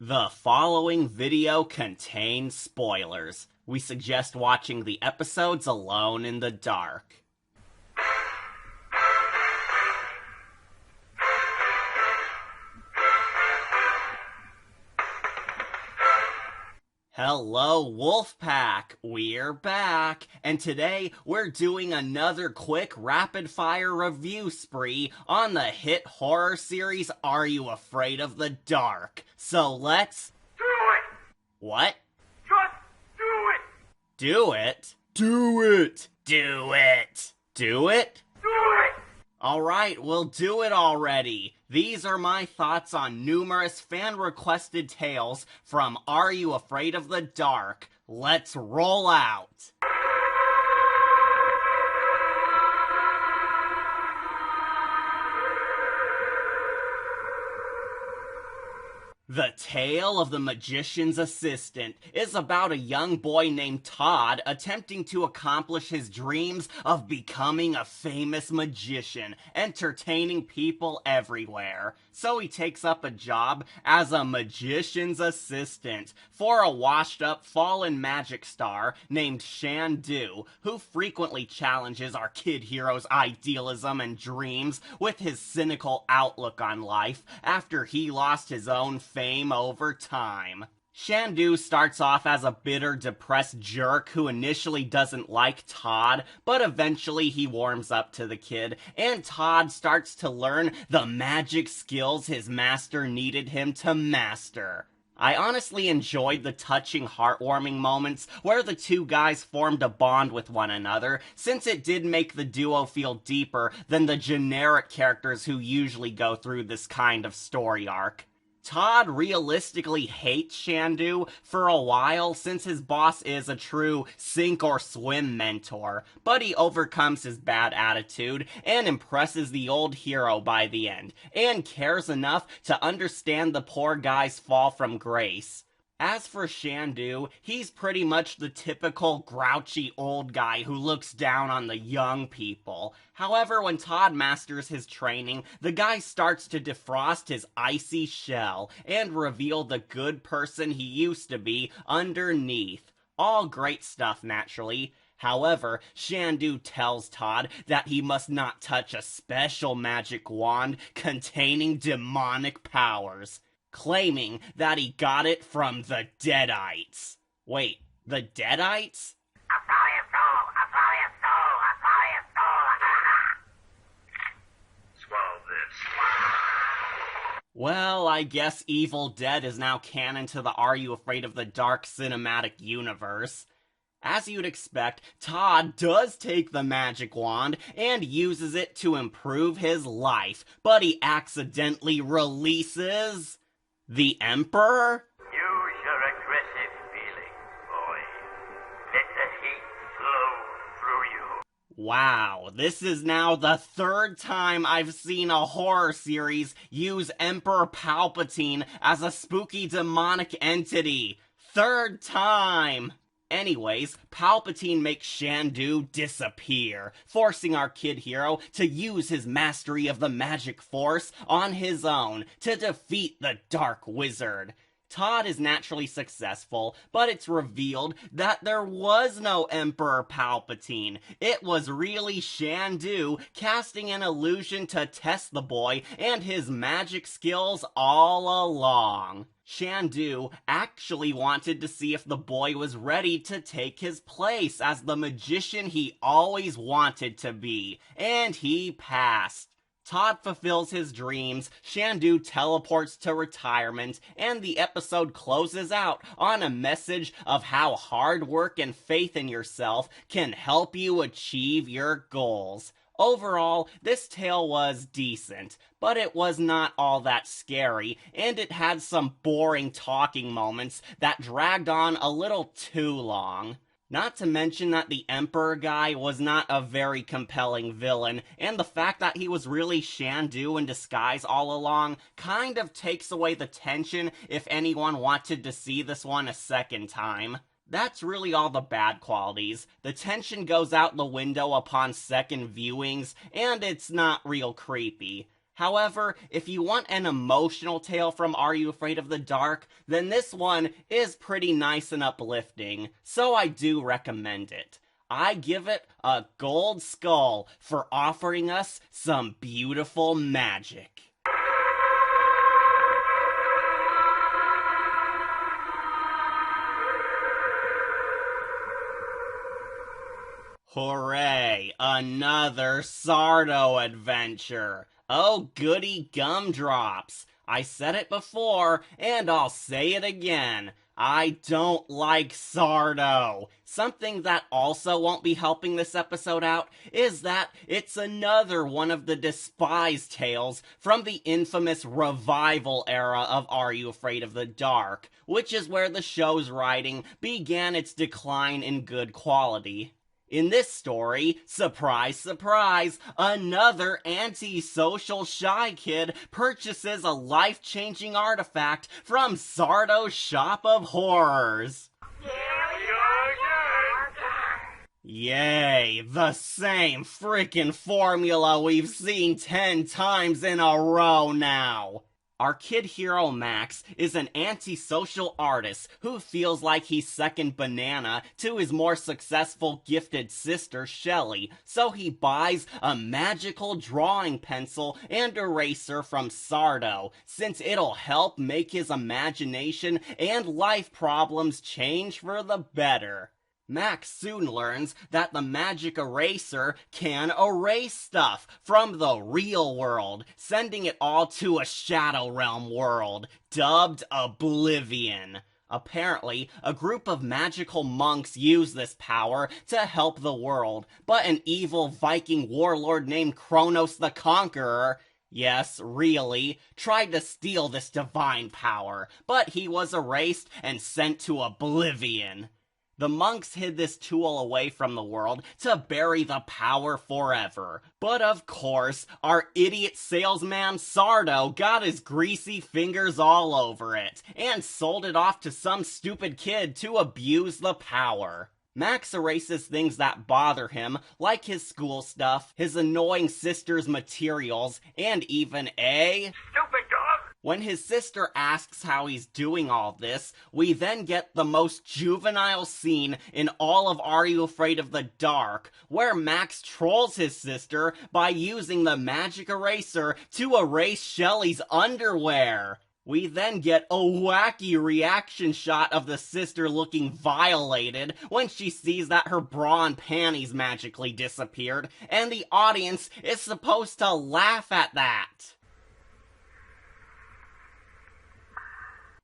The following video contains spoilers. We suggest watching the episodes alone in the dark. Hello, Wolfpack! We're back, and today we're doing another quick rapid-fire review spree on the hit horror series Are You Afraid of the Dark? So let's... Do it! What? Just do it! Do it? Do it! Do it! Do it? Do it! Alright, we'll do it already. These are my thoughts on numerous fan-requested tales from Are You Afraid of the Dark? Let's roll out! The Tale of the Magician's Assistant is about a young boy named Todd attempting to accomplish his dreams of becoming a famous magician, entertaining people everywhere. So he takes up a job as a magician's assistant for a washed-up fallen magic star named Shandu, who frequently challenges our kid hero's idealism and dreams with his cynical outlook on life after he lost his own fame over time. Shandu starts off as a bitter, depressed jerk who initially doesn't like Todd, but eventually he warms up to the kid, and Todd starts to learn the magic skills his master needed him to master. I honestly enjoyed the touching, heartwarming moments where the two guys formed a bond with one another, since it did make the duo feel deeper than the generic characters who usually go through this kind of story arc. Todd realistically hates Shandu for a while since his boss is a true sink-or-swim mentor, but he overcomes his bad attitude and impresses the old hero by the end, and cares enough to understand the poor guy's fall from grace. As for Shandu, he's pretty much the typical grouchy old guy who looks down on the young people. However, when Todd masters his training, the guy starts to defrost his icy shell and reveal the good person he used to be underneath. All great stuff, naturally. However, Shandu tells Todd that he must not touch a special magic wand containing demonic powers, claiming that he got it from the Deadites. Wait, the Deadites? Swallow this. Well, I guess Evil Dead is now canon to the Are You Afraid of the Dark cinematic universe. As you'd expect, Todd does take the magic wand and uses it to improve his life, but he accidentally releases the Emperor? Use your aggressive feeling, boy. Let the heat flow through you. Wow, this is now the third time I've seen a horror series use Emperor Palpatine as a spooky demonic entity. Third time! Anyways, Palpatine makes Shandu disappear, forcing our kid hero to use his mastery of the magic force on his own to defeat the Dark Wizard. Todd is naturally successful, but it's revealed that there was no Emperor Palpatine. It was really Shandu casting an illusion to test the boy and his magic skills all along. Shandu actually wanted to see if the boy was ready to take his place as the magician he always wanted to be, and he passed. Todd fulfills his dreams, Shandu teleports to retirement, and the episode closes out on a message of how hard work and faith in yourself can help you achieve your goals. Overall, this tale was decent, but it was not all that scary, and it had some boring talking moments that dragged on a little too long. Not to mention that the Emperor guy was not a very compelling villain, and the fact that he was really Shandu in disguise all along kind of takes away the tension if anyone wanted to see this one a second time. That's really all the bad qualities. The tension goes out the window upon second viewings, and it's not real creepy. However, if you want an emotional tale from Are You Afraid of the Dark, then this one is pretty nice and uplifting, so I do recommend it. I give it a gold skull for offering us some beautiful magic. Hooray! Another Sardo adventure! Oh, goody gumdrops! I said it before, and I'll say it again. I don't like Sardo. Something that also won't be helping this episode out is that it's another one of the despised tales from the infamous revival era of Are You Afraid of the Dark, which is where the show's writing began its decline in good quality. In this story, surprise, surprise, another antisocial shy kid purchases a life-changing artifact from Sardo's Shop of Horrors. Yay, the same frickin' formula we've seen 10 times in a row now. Our kid hero Max is an antisocial artist who feels like he's second banana to his more successful gifted sister Shelly, so he buys a magical drawing pencil and eraser from Sardo, since it'll help make his imagination and life problems change for the better. Max soon learns that the magic eraser can erase stuff from the real world, sending it all to a Shadow Realm world, dubbed Oblivion. Apparently, a group of magical monks use this power to help the world, but an evil Viking warlord named Kronos the Conqueror, yes, really, tried to steal this divine power, but he was erased and sent to Oblivion. The monks hid this tool away from the world to bury the power forever. But of course, our idiot salesman Sardo got his greasy fingers all over it, and sold it off to some stupid kid to abuse the power. Max erases things that bother him, like his school stuff, his annoying sister's materials, and even a Stupid dog! When his sister asks how he's doing all this, we then get the most juvenile scene in all of Are You Afraid of the Dark, where Max trolls his sister by using the magic eraser to erase Shelly's underwear. We then get a wacky reaction shot of the sister looking violated when she sees that her bra and panties magically disappeared, and the audience is supposed to laugh at that.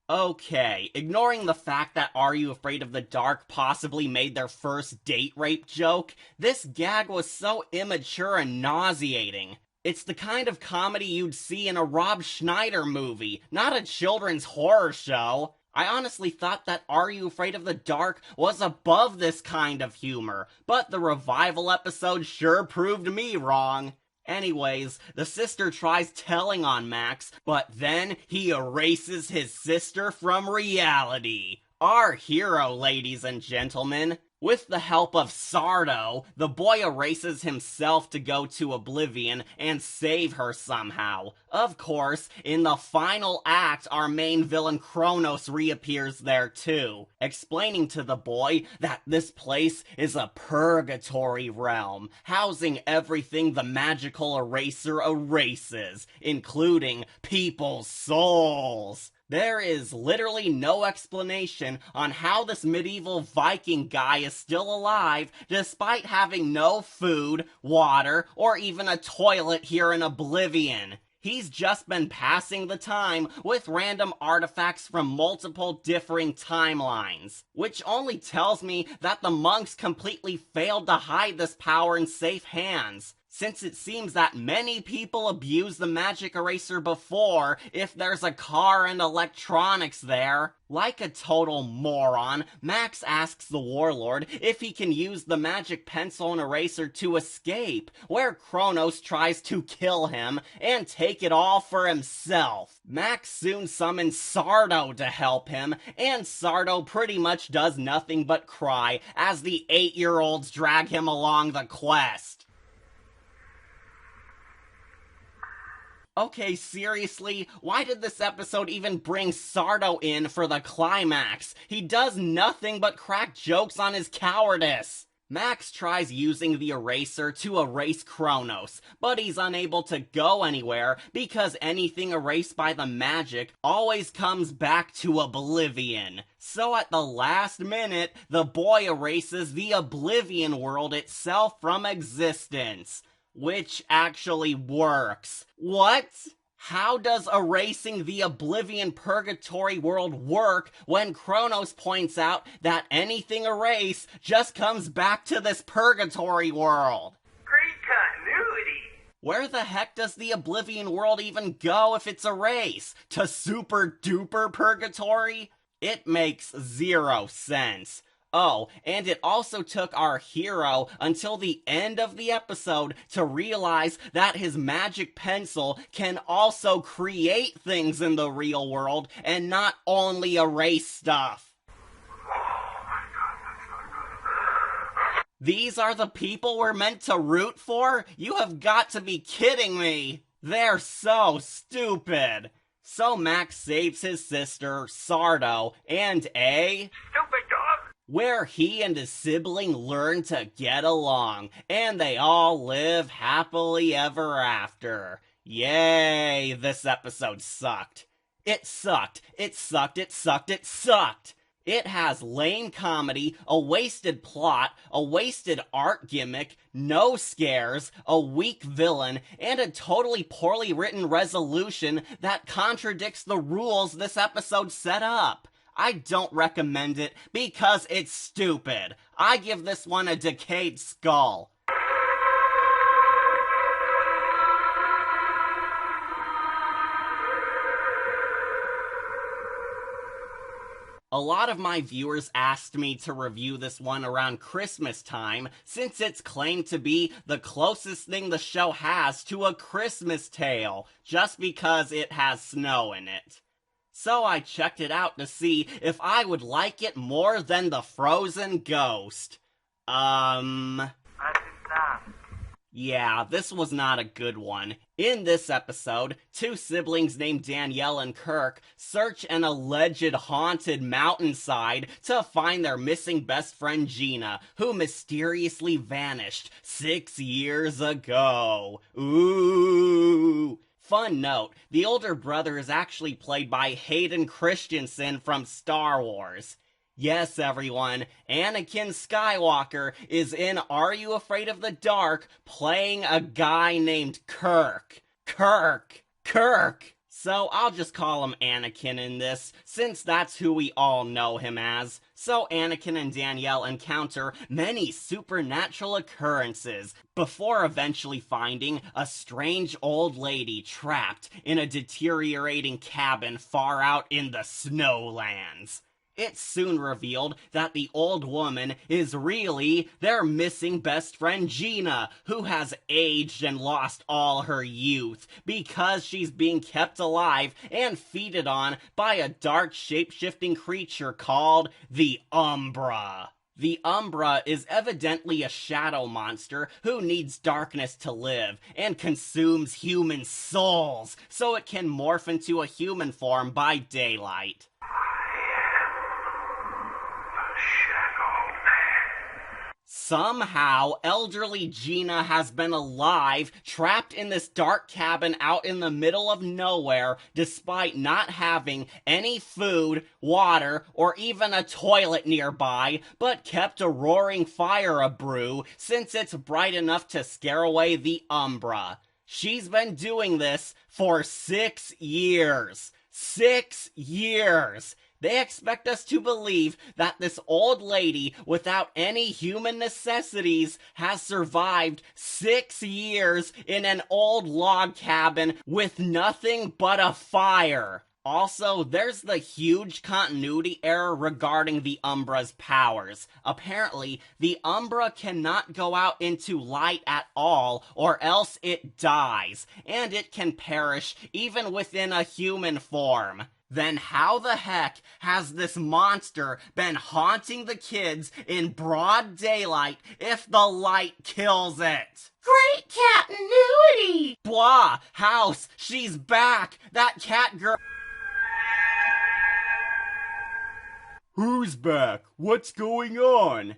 Okay, ignoring the fact that Are You Afraid of the Dark possibly made their first date rape joke, this gag was so immature and nauseating. It's the kind of comedy you'd see in a Rob Schneider movie, not a children's horror show. I honestly thought that Are You Afraid of the Dark was above this kind of humor, but the revival episode sure proved me wrong. Anyways, the sister tries telling on Max, but then he erases his sister from reality. Our hero, ladies and gentlemen. With the help of Sardo, the boy erases himself to go to Oblivion and save her somehow. Of course, in the final act, our main villain Kronos reappears there too, explaining to the boy that this place is a purgatory realm, housing everything the magical eraser erases, including people's souls. There is literally no explanation on how this medieval Viking guy is still alive despite having no food, water, or even a toilet here in Oblivion. He's just been passing the time with random artifacts from multiple differing timelines, which only tells me that the monks completely failed to hide this power in safe hands, since it seems that many people abuse the magic eraser before if there's a car and electronics there. Like a total moron, Max asks the warlord if he can use the magic pencil and eraser to escape, where Kronos tries to kill him and take it all for himself. Max soon summons Sardo to help him, and Sardo pretty much does nothing but cry as the 8-year-olds drag him along the quest. Okay, seriously, why did this episode even bring Sardo in for the climax? He does nothing but crack jokes on his cowardice. Max tries using the eraser to erase Kronos, but he's unable to go anywhere because anything erased by the magic always comes back to oblivion. So at the last minute, the boy erases the Oblivion world itself from existence. Which actually works. What? How does erasing the Oblivion Purgatory world work when Kronos points out that anything erased just comes back to this Purgatory world? Great continuity! Where the heck does the Oblivion world even go if it's erased? To Super Duper Purgatory? It makes zero sense. Oh, and it also took our hero until the end of the episode to realize that his magic pencil can also create things in the real world and not only erase stuff. These are the people we're meant to root for? You have got to be kidding me! They're so stupid! So Max saves his sister, Sardo, and Stupid dog! where he and his sibling learn to get along, and they all live happily ever after. Yay, this episode sucked. It sucked. It sucked. It sucked. It sucked. It has lame comedy, a wasted plot, a wasted art gimmick, no scares, a weak villain, and a totally poorly written resolution that contradicts the rules this episode set up. I don't recommend it because it's stupid. I give this one a decayed skull. A lot of my viewers asked me to review this one around Christmas time, since it's claimed to be the closest thing the show has to a Christmas tale, just because it has snow in it. So I checked it out to see if I would like it more than the Frozen Ghost. Yeah, this was not a good one. In this episode, two siblings named Danielle and Kirk search an alleged haunted mountainside to find their missing best friend Gina, who mysteriously vanished 6 years ago. Ooh. Fun note, the older brother is actually played by Hayden Christensen from Star Wars. Yes, everyone, Anakin Skywalker is in Are You Afraid of the Dark playing a guy named Kirk. Kirk! So I'll just call him Anakin in this, since that's who we all know him as. So Anakin and Danielle encounter many supernatural occurrences before eventually finding a strange old lady trapped in a deteriorating cabin far out in the snowlands. It's soon revealed that the old woman is really their missing best friend Gina, who has aged and lost all her youth because she's being kept alive and feeded on by a dark shape-shifting creature called the Umbra. The Umbra is evidently a shadow monster who needs darkness to live and consumes human souls so it can morph into a human form by daylight. Somehow, elderly Gina has been alive, trapped in this dark cabin out in the middle of nowhere, despite not having any food, water, or even a toilet nearby, but kept a roaring fire abrew since it's bright enough to scare away the Umbra. She's been doing this for 6 years. 6 years! They expect us to believe that this old lady, without any human necessities, has survived 6 years in an old log cabin with nothing but a fire. Also, there's the huge continuity error regarding the Umbra's powers. Apparently, the Umbra cannot go out into light at all, or else it dies, and it can perish even within a human form. Then how the heck has this monster been haunting the kids in broad daylight if the light kills it? Great continuity! Blah! House! She's back! That cat girl... Who's back? What's going on?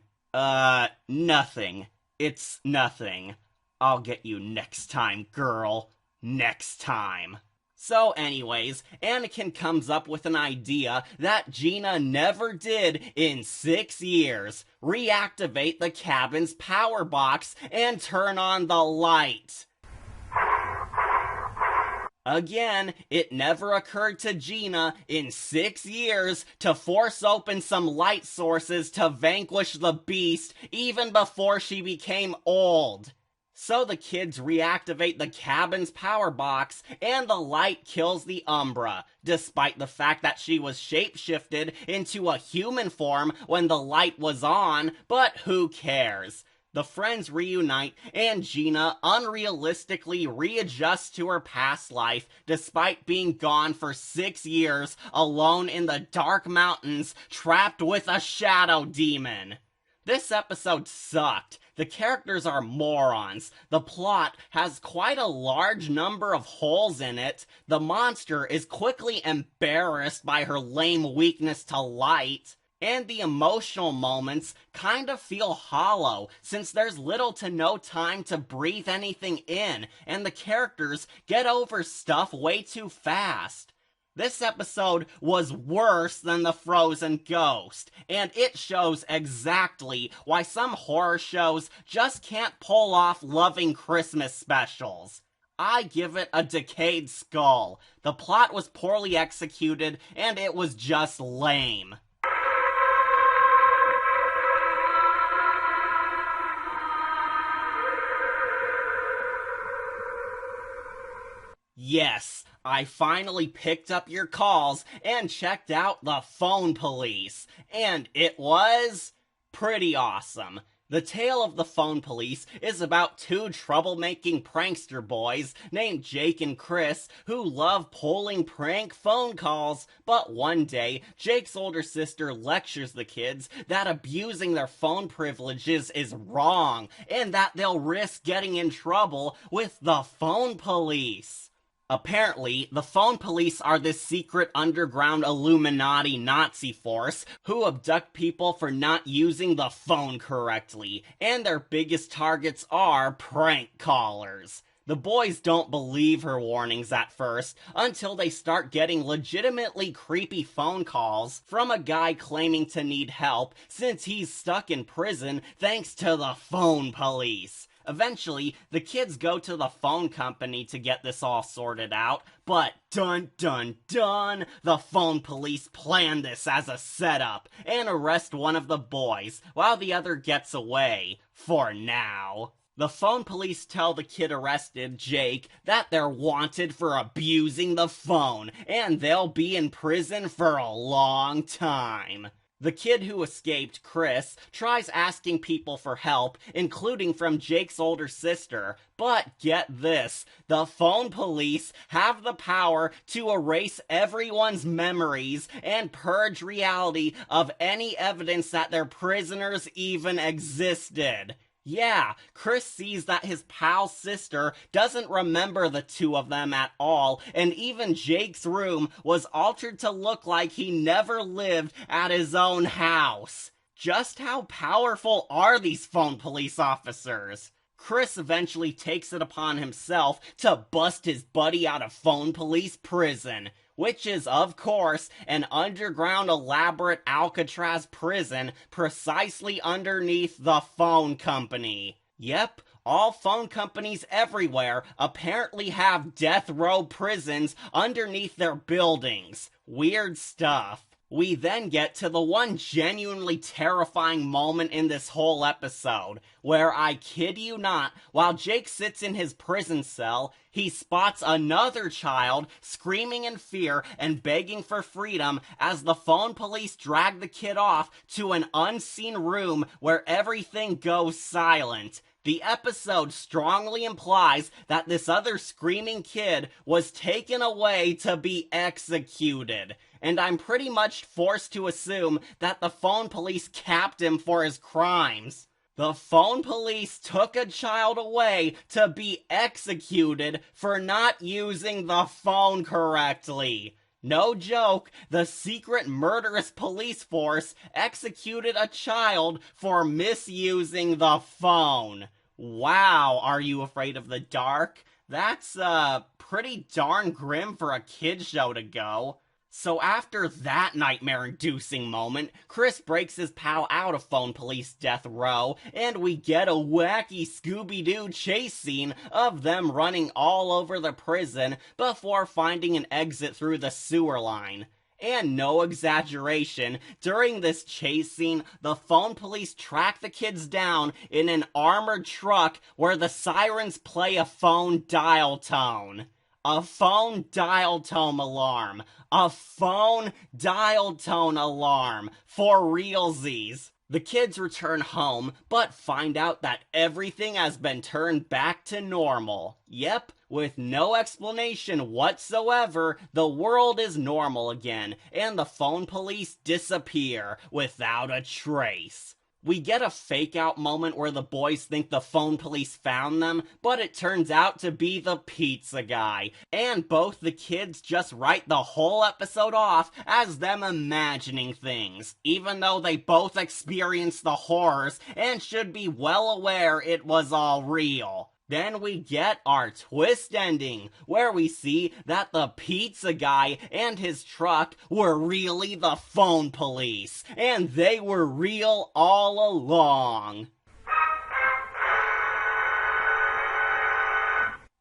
Nothing. It's nothing. I'll get you next time, girl. Next time. So anyways, Anakin comes up with an idea that Gina never did in 6 years. Reactivate the cabin's power box and turn on the light. Again, it never occurred to Gina in 6 years to force open some light sources to vanquish the beast even before she became old. So the kids reactivate the cabin's power box, and the light kills the Umbra, despite the fact that she was shapeshifted into a human form when the light was on, but who cares? The friends reunite, and Gina unrealistically readjusts to her past life despite being gone for 6 years, alone in the dark mountains, trapped with a shadow demon. This episode sucked. The characters are morons. The plot has quite a large number of holes in it. The monster is quickly embarrassed by her lame weakness to light. And the emotional moments kind of feel hollow, since there's little to no time to breathe anything in, and the characters get over stuff way too fast. This episode was worse than The Frozen Ghost, and it shows exactly why some horror shows just can't pull off loving Christmas specials. I give it a decayed skull. The plot was poorly executed, and it was just lame. Yes, I finally picked up your calls and checked out the phone police, and it was pretty awesome. The tale of the phone police is about two troublemaking prankster boys named Jake and Chris who love pulling prank phone calls, but one day, Jake's older sister lectures the kids that abusing their phone privileges is wrong, and that they'll risk getting in trouble with the phone police. Apparently, the phone police are this secret underground Illuminati Nazi force who abduct people for not using the phone correctly, and their biggest targets are prank callers. The boys don't believe her warnings at first, until they start getting legitimately creepy phone calls from a guy claiming to need help since he's stuck in prison thanks to the phone police. Eventually, the kids go to the phone company to get this all sorted out, but dun dun dun, the phone police plan this as a setup and arrest one of the boys while the other gets away, for now. The phone police tell the kid arrested, Jake, that they're wanted for abusing the phone and they'll be in prison for a long time. The kid who escaped, Chris, tries asking people for help, including from Jake's older sister, but get this, the phone police have the power to erase everyone's memories and purge reality of any evidence that their prisoners even existed. Yeah, Chris sees that his pal's sister doesn't remember the two of them at all, and even Jake's room was altered to look like he never lived at his own house. Just how powerful are these phone police officers? Chris eventually takes it upon himself to bust his buddy out of phone police prison, which is, of course, an underground elaborate Alcatraz prison precisely underneath the phone company. Yep, all phone companies everywhere apparently have death row prisons underneath their buildings. Weird stuff. We then get to the one genuinely terrifying moment in this whole episode, where I kid you not, while Jake sits in his prison cell, he spots another child screaming in fear and begging for freedom as the phone police drag the kid off to an unseen room where everything goes silent. The episode strongly implies that this other screaming kid was taken away to be executed, and I'm pretty much forced to assume that the phone police capped him for his crimes. The phone police took a child away to be executed for not using the phone correctly. No joke, the secret murderous police force executed a child for misusing the phone. Wow, are you afraid of the dark? That's, pretty darn grim for a kid show to go. So after that nightmare-inducing moment, Chris breaks his pal out of phone police death row, and we get a wacky Scooby-Doo chase scene of them running all over the prison before finding an exit through the sewer line. And no exaggeration, during this chase scene, the phone police track the kids down in an armored truck where the sirens play a phone dial tone. A phone dial tone alarm. A phone dial tone alarm. For realsies. The kids return home, but find out that everything has been turned back to normal. Yep, with no explanation whatsoever, the world is normal again, and the phone police disappear without a trace. We get a fake-out moment where the boys think the phone police found them, but it turns out to be the pizza guy. And both the kids just write the whole episode off as them imagining things, even though they both experienced the horrors and should be well aware it was all real. Then we get our twist ending, where we see that the pizza guy and his truck were really the phone police, and they were real all along.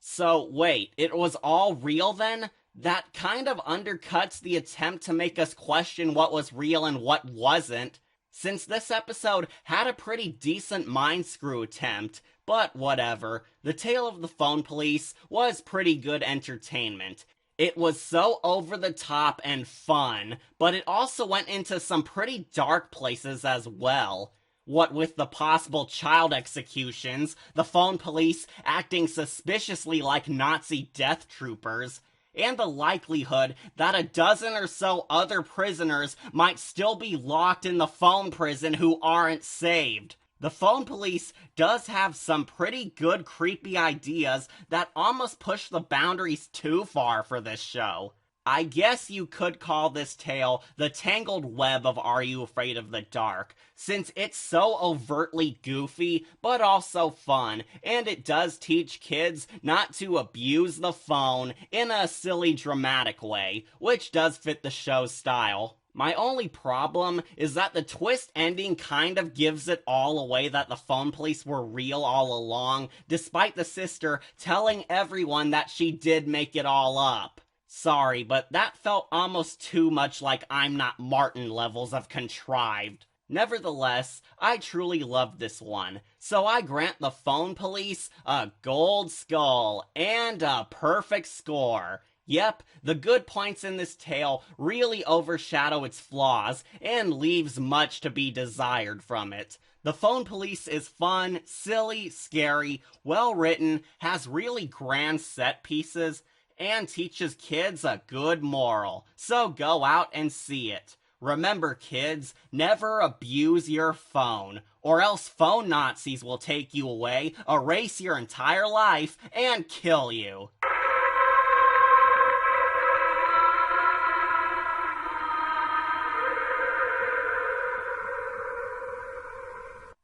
So wait, it was all real then? That kind of undercuts the attempt to make us question what was real and what wasn't, since this episode had a pretty decent mind screw attempt. But whatever, the tale of the phone police was pretty good entertainment. It was so over the top and fun, but it also went into some pretty dark places as well. What with the possible child executions, the phone police acting suspiciously like Nazi death troopers, and the likelihood that a dozen or so other prisoners might still be locked in the phone prison who aren't saved. The phone police does have some pretty good creepy ideas that almost push the boundaries too far for this show. I guess you could call this tale the tangled web of Are You Afraid of the Dark, since it's so overtly goofy, but also fun, and it does teach kids not to abuse the phone in a silly dramatic way, which does fit the show's style. My only problem is that the twist ending kind of gives it all away that the phone police were real all along, despite the sister telling everyone that she did make it all up. Sorry, but that felt almost too much like I'm Not Martin levels of contrived. Nevertheless, I truly loved this one, so I grant the phone police a gold skull and a perfect score. Yep, the good points in this tale really overshadow its flaws and leaves much to be desired from it. The phone police is fun, silly, scary, well written, has really grand set pieces, and teaches kids a good moral. So go out and see it. Remember kids, never abuse your phone, or else phone Nazis will take you away, erase your entire life, and kill you.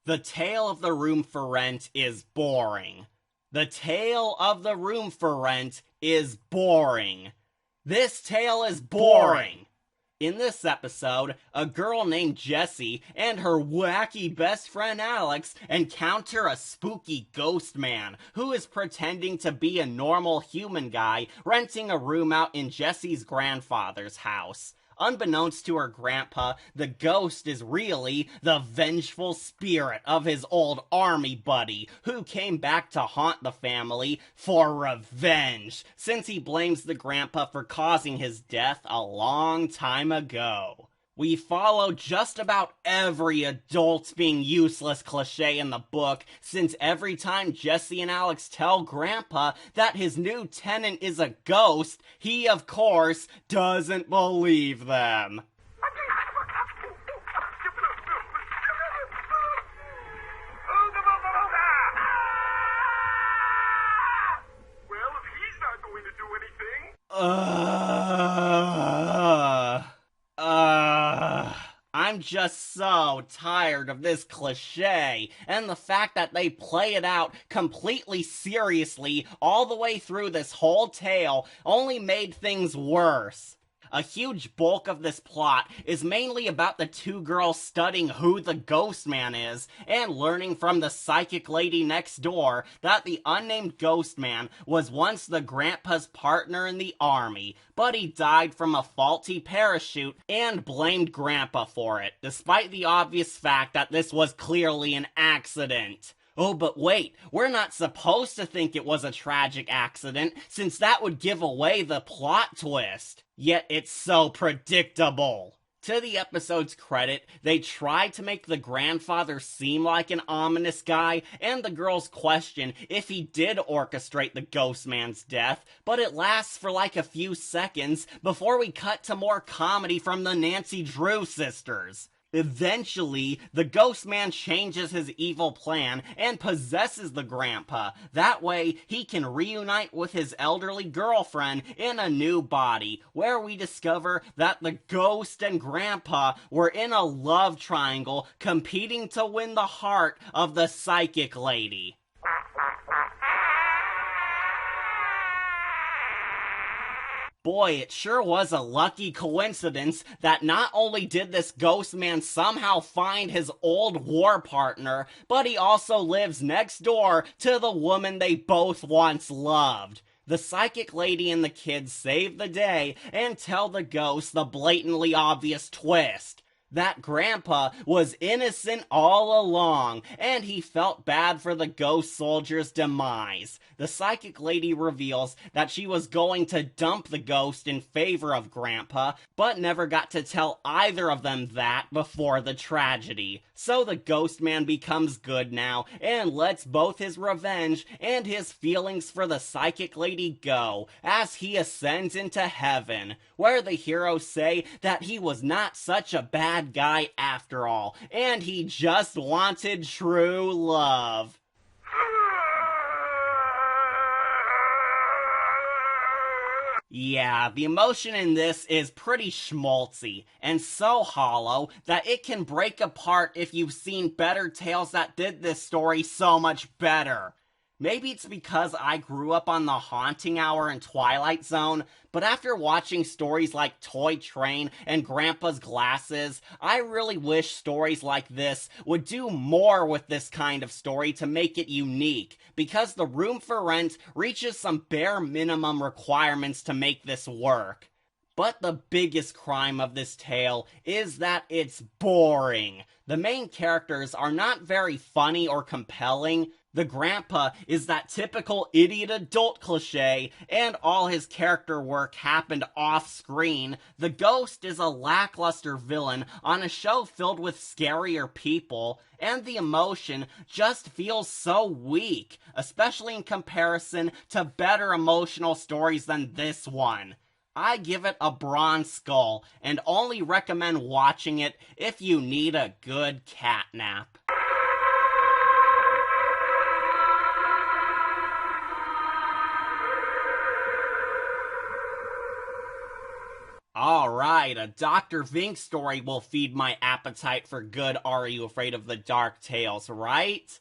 The tale of the room for rent is boring. The tale of the room for rent is boring. This tale is boring. In this episode, a girl named Jessie and her wacky best friend Alex encounter a spooky ghost man who is pretending to be a normal human guy renting a room out in Jessie's grandfather's house. Unbeknownst to her grandpa, the ghost is really the vengeful spirit of his old army buddy, who came back to haunt the family for revenge, since he blames the grandpa for causing his death a long time ago. We follow just about every adults being useless cliche in the book, since every time Jesse and Alex tell Grandpa that his new tenant is a ghost, he, of course, doesn't believe them. Well, if he's not going to do anything... I'm just so tired of this cliche, and the fact that they play it out completely seriously all the way through this whole tale only made things worse. A huge bulk of this plot is mainly about the two girls studying who the ghost man is and learning from the psychic lady next door that the unnamed ghost man was once the grandpa's partner in the army, but he died from a faulty parachute and blamed Grandpa for it, despite the obvious fact that this was clearly an accident. Oh, but wait, we're not supposed to think it was a tragic accident, since that would give away the plot twist. Yet it's so predictable. To the episode's credit, they tried to make the grandfather seem like an ominous guy, and the girls question if he did orchestrate the ghost man's death, but it lasts for like a few seconds before we cut to more comedy from the Nancy Drew sisters. Eventually, the ghost man changes his evil plan and possesses the grandpa. That way, he can reunite with his elderly girlfriend in a new body, where we discover that the ghost and grandpa were in a love triangle competing to win the heart of the psychic lady. Boy, it sure was a lucky coincidence that not only did this ghost man somehow find his old war partner, but he also lives next door to the woman they both once loved. The psychic lady and the kids save the day and tell the ghost the blatantly obvious twist. That Grandpa was innocent all along, and he felt bad for the ghost soldier's demise. The psychic lady reveals that she was going to dump the ghost in favor of Grandpa, but never got to tell either of them that before the tragedy. So the ghost man becomes good now, and lets both his revenge and his feelings for the psychic lady go, as he ascends into heaven, where the heroes say that he was not such a bad guy after all, and he just wanted true love. Yeah, the emotion in this is pretty schmaltzy, and so hollow that it can break apart if you've seen better tales that did this story so much better. Maybe it's because I grew up on The Haunting Hour and Twilight Zone, but after watching stories like Toy Train and Grandpa's Glasses, I really wish stories like this would do more with this kind of story to make it unique, because The Room for Rent reaches some bare minimum requirements to make this work. But the biggest crime of this tale is that it's boring. The main characters are not very funny or compelling. The grandpa is that typical idiot adult cliche, and all his character work happened off-screen. The ghost is a lackluster villain on a show filled with scarier people, and the emotion just feels so weak, especially in comparison to better emotional stories than this one. I give it a bronze skull, and only recommend watching it if you need a good catnap. Alright, a Dr. Vink story will feed my appetite for good Are You Afraid of the Dark tales, right?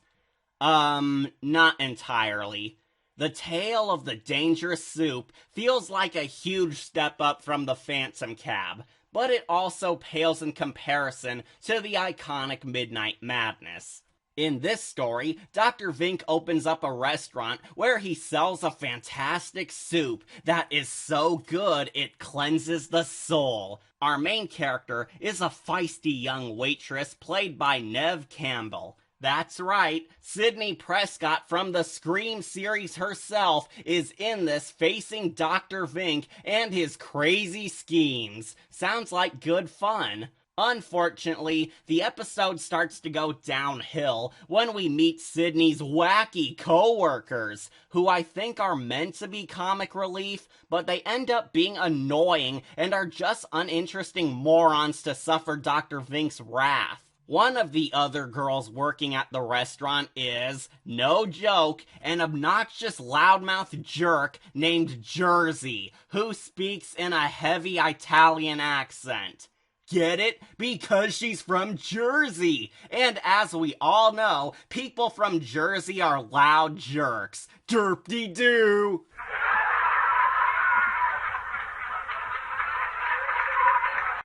Not entirely. The Tale of the Dangerous Soup feels like a huge step up from the Phantom Cab, but it also pales in comparison to the iconic Midnight Madness. In this story, Dr. Vink opens up a restaurant where he sells a fantastic soup that is so good it cleanses the soul. Our main character is a feisty young waitress played by Neve Campbell. That's right, Sydney Prescott from the Scream series herself is in this facing Dr. Vink and his crazy schemes. Sounds like good fun. Unfortunately, the episode starts to go downhill when we meet Sydney's wacky co-workers, who I think are meant to be comic relief, but they end up being annoying and are just uninteresting morons to suffer Dr. Vink's wrath. One of the other girls working at the restaurant is, no joke, an obnoxious loudmouth jerk named Jersey, who speaks in a heavy Italian accent. Get it? Because she's from Jersey! And as we all know, people from Jersey are loud jerks. Derp-de-doo!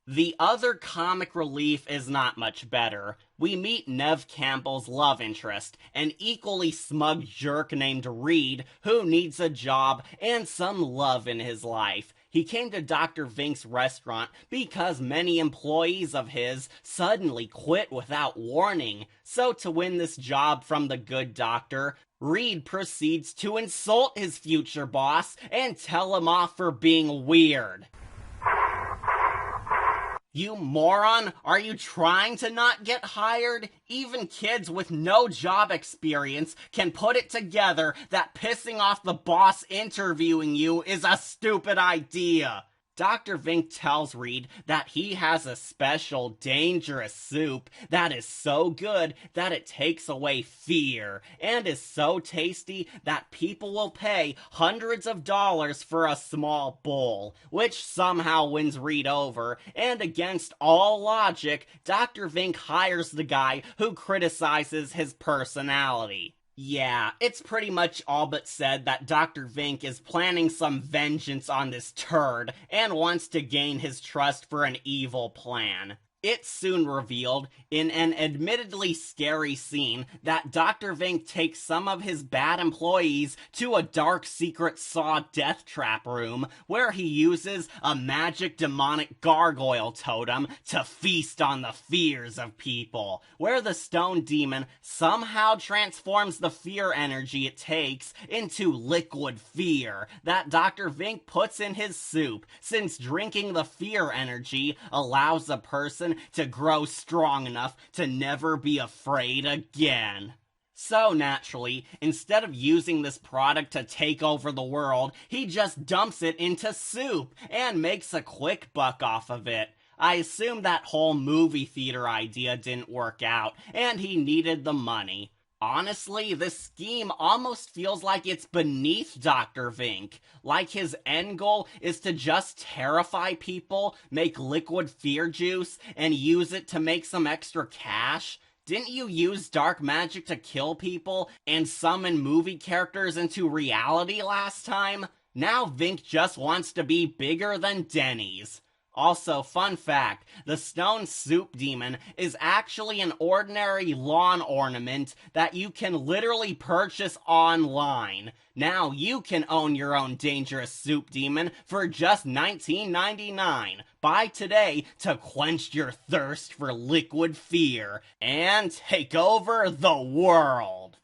The other comic relief is not much better. We meet Neve Campbell's love interest, an equally smug jerk named Reed, who needs a job and some love in his life. He came to Dr. Vink's restaurant because many employees of his suddenly quit without warning. So to win this job from the good doctor, Reed proceeds to insult his future boss and tell him off for being weird. You moron, are you trying to not get hired? Even kids with no job experience can put it together that pissing off the boss interviewing you is a stupid idea. Dr. Vink tells Reed that he has a special dangerous soup that is so good that it takes away fear, and is so tasty that people will pay hundreds of dollars for a small bowl, which somehow wins Reed over, and against all logic, Dr. Vink hires the guy who criticizes his personality. Yeah, it's pretty much all but said that Dr. Vink is planning some vengeance on this turd and wants to gain his trust for an evil plan. It's soon revealed, in an admittedly scary scene, that Dr. Vink takes some of his bad employees to a dark secret saw death trap room where he uses a magic demonic gargoyle totem to feast on the fears of people, where the stone demon somehow transforms the fear energy it takes into liquid fear that Dr. Vink puts in his soup, since drinking the fear energy allows a person to grow strong enough to never be afraid again. So naturally, instead of using this product to take over the world, he just dumps it into soup and makes a quick buck off of it. I assume that whole movie theater idea didn't work out, and he needed the money. Honestly, this scheme almost feels like it's beneath Dr. Vink. Like his end goal is to just terrify people, make liquid fear juice, and use it to make some extra cash. Didn't you use dark magic to kill people and summon movie characters into reality last time? Now Vink just wants to be bigger than Denny's. Also, fun fact, the stone soup demon is actually an ordinary lawn ornament that you can literally purchase online. Now you can own your own dangerous soup demon for just $19.99. Buy today to quench your thirst for liquid fear and take over the world.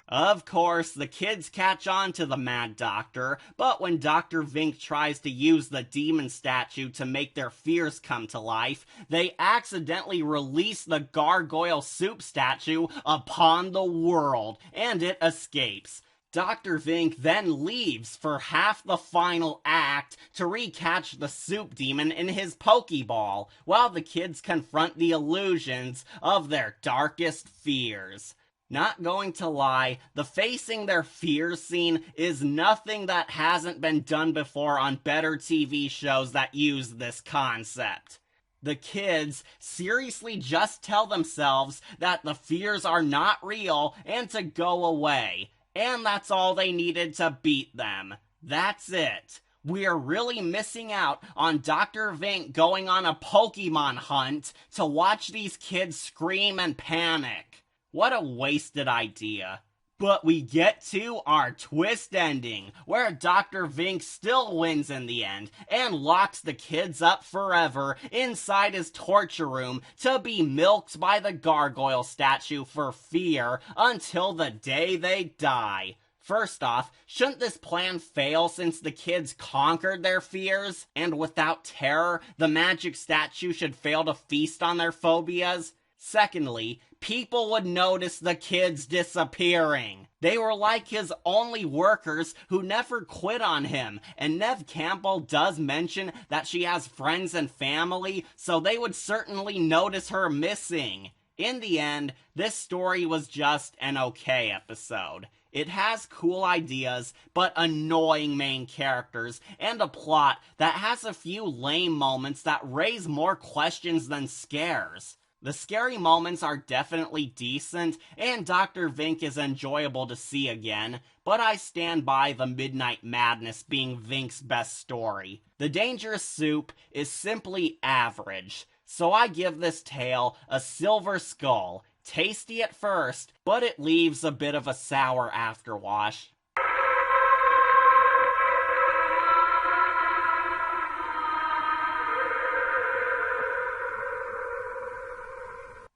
Of course, the kids catch on to the Mad Doctor, but when Dr. Vink tries to use the demon statue to make their fears come to life, they accidentally release the gargoyle soup statue upon the world, and it escapes. Dr. Vink then leaves for half the final act to recatch the soup demon in his Pokeball, while the kids confront the illusions of their darkest fears. Not going to lie, the facing their fears scene is nothing that hasn't been done before on better TV shows that use this concept. The kids seriously just tell themselves that the fears are not real and to go away, and that's all they needed to beat them. That's it. We're really missing out on Dr. Vink going on a Pokemon hunt to watch these kids scream and panic. What a wasted idea. But we get to our twist ending, where Dr. Vink still wins in the end, and locks the kids up forever inside his torture room to be milked by the gargoyle statue for fear until the day they die. First off, shouldn't this plan fail since the kids conquered their fears? And without terror, the magic statue should fail to feast on their phobias? Secondly, people would notice the kids disappearing. They were like his only workers who never quit on him, and Neve Campbell does mention that she has friends and family, so they would certainly notice her missing. In the end, this story was just an okay episode. It has cool ideas, but annoying main characters, and a plot that has a few lame moments that raise more questions than scares. The scary moments are definitely decent, and Dr. Vink is enjoyable to see again, but I stand by the Midnight Madness being Vink's best story. The Dangerous Soup is simply average, so I give this tale a silver skull. Tasty at first, but it leaves a bit of a sour afterwash.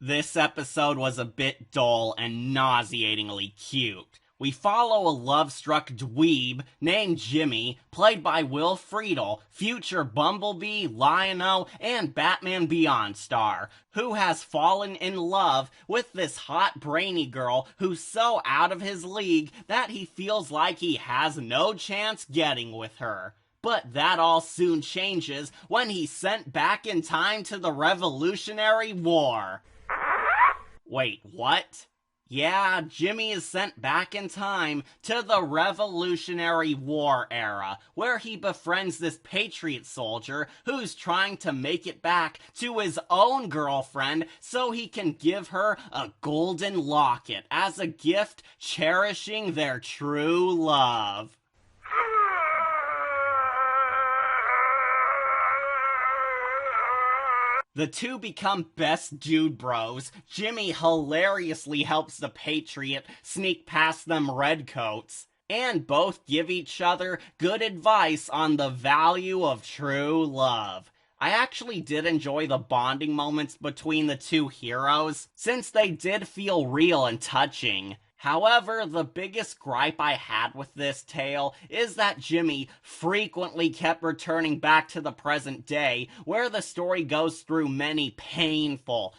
This episode was a bit dull and nauseatingly cute. We follow a love-struck dweeb named Jimmy, played by Will Friedle, future Bumblebee, Lion-O, and Batman Beyond star, who has fallen in love with this hot brainy girl who's so out of his league that he feels like he has no chance getting with her. But that all soon changes when he's sent back in time to the Revolutionary War. Wait, what? Yeah, Jimmy is sent back in time to the Revolutionary War era, where he befriends this patriot soldier who's trying to make it back to his own girlfriend so he can give her a golden locket as a gift cherishing their true love. The two become best dude bros. Jimmy hilariously helps the Patriot sneak past them redcoats, and both give each other good advice on the value of true love. I actually did enjoy the bonding moments between the two heroes, since they did feel real and touching. However, the biggest gripe I had with this tale is that Jimmy frequently kept returning back to the present day, where the story goes through many painful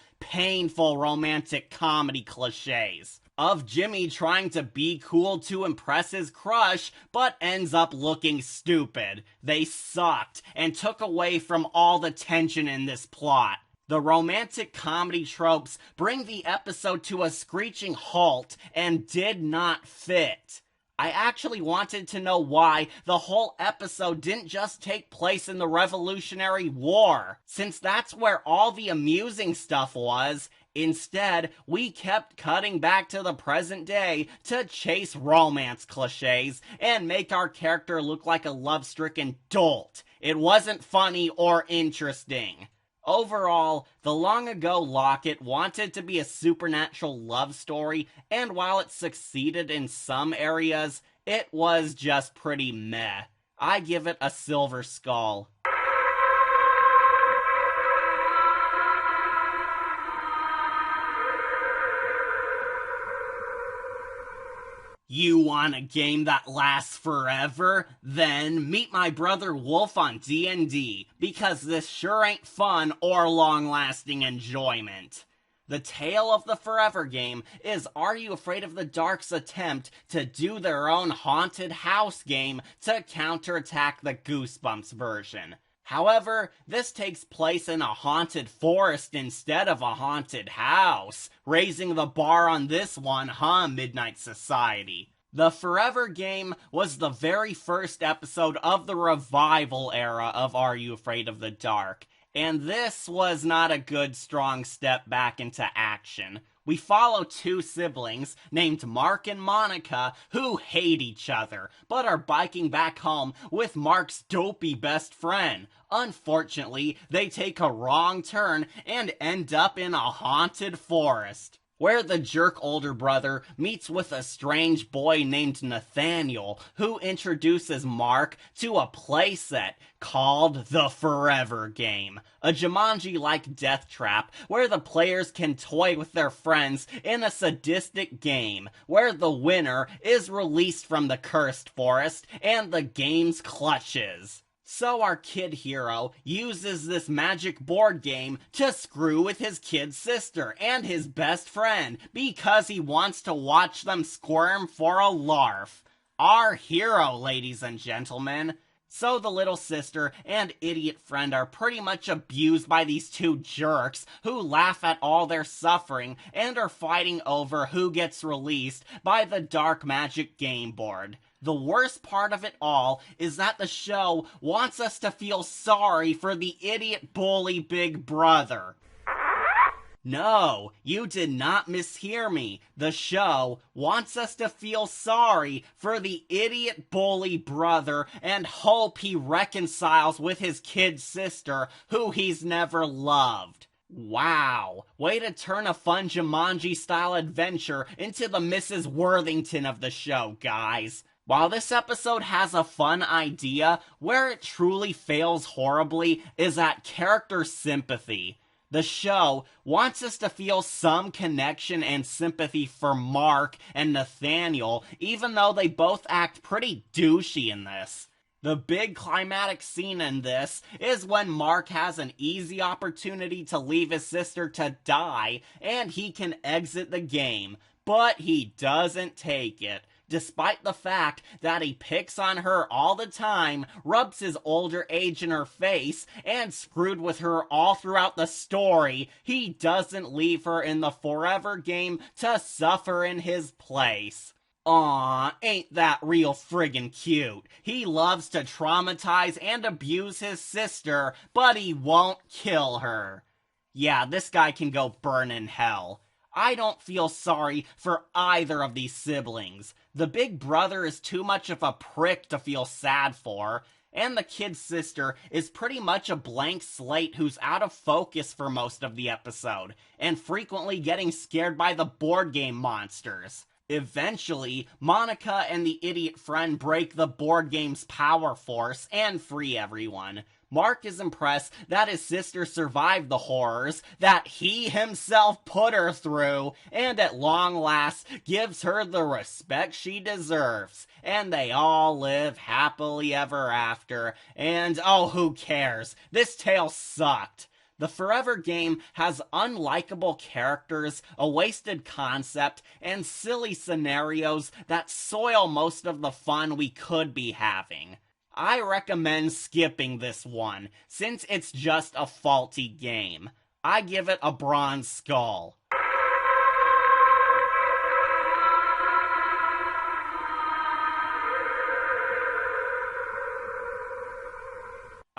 romantic comedy cliches. Of Jimmy trying to be cool to impress his crush, but ends up looking stupid. They sucked, and took away from all the tension in this plot. The romantic comedy tropes bring the episode to a screeching halt and did not fit. I actually wanted to know why the whole episode didn't just take place in the Revolutionary War, since that's where all the amusing stuff was. Instead, we kept cutting back to the present day to chase romance cliches and make our character look like a love-stricken dolt. It wasn't funny or interesting. Overall, the long ago locket wanted to be a supernatural love story, and while it succeeded in some areas, it was just pretty meh. I give it a silver skull. You want a game that lasts forever? Then meet my brother Wolf on D&D, because this sure ain't fun or long-lasting enjoyment. The tale of the Forever game is Are You Afraid of the Dark's attempt to do their own haunted house game to counterattack the Goosebumps version. However, this takes place in a haunted forest instead of a haunted house, raising the bar on this one, huh, Midnight Society? The Forever game was the very first episode of the revival era of Are You Afraid of the Dark, and this was not a good, strong step back into action. We follow two siblings named Mark and Monica who hate each other, but are biking back home with Mark's dopey best friend. Unfortunately, they take a wrong turn and end up in a haunted forest. where the jerk older brother meets with a strange boy named Nathaniel, who introduces Mark to a playset called the Forever Game, a Jumanji-like death trap where the players can toy with their friends in a sadistic game, where the winner is released from the cursed forest and the game's clutches. So our kid hero uses this magic board game to screw with his kid sister and his best friend because he wants to watch them squirm for a larf. Our hero, ladies and gentlemen. So the little sister and idiot friend are pretty much abused by these two jerks who laugh at all their suffering and are fighting over who gets released by the dark magic game board. The worst part of it all is that the show wants us to feel sorry for the idiot bully big brother. No, you did not mishear me. The show wants us to feel sorry for the idiot bully brother and hope he reconciles with his kid sister who he's never loved. Wow, way to turn a fun Jumanji-style adventure into the Mrs. Worthington of the show, guys. While this episode has a fun idea, where it truly fails horribly is at character sympathy. The show wants us to feel some connection and sympathy for Mark and Nathaniel, even though they both act pretty douchey in this. The big climatic scene in this is when Mark has an easy opportunity to leave his sister to die, and he can exit the game, but he doesn't take it. Despite the fact that he picks on her all the time, rubs his older age in her face, and screwed with her all throughout the story, he doesn't leave her in the Forever Game to suffer in his place. Aw, ain't that real friggin' cute. He loves to traumatize and abuse his sister, but he won't kill her. Yeah, this guy can go burn in hell. I don't feel sorry for either of these siblings. The big brother is too much of a prick to feel sad for, and the kid sister is pretty much a blank slate who's out of focus for most of the episode, and frequently getting scared by the board game monsters. Eventually, Monica and the idiot friend break the board game's power force and free everyone. Mark is impressed that his sister survived the horrors that he himself put her through, and at long last gives her the respect she deserves. And they all live happily ever after, and oh, who cares? This tale sucked. The Forever Game has unlikable characters, a wasted concept, and silly scenarios that soil most of the fun we could be having. I recommend skipping this one, since it's just a faulty game. I give it a bronze skull.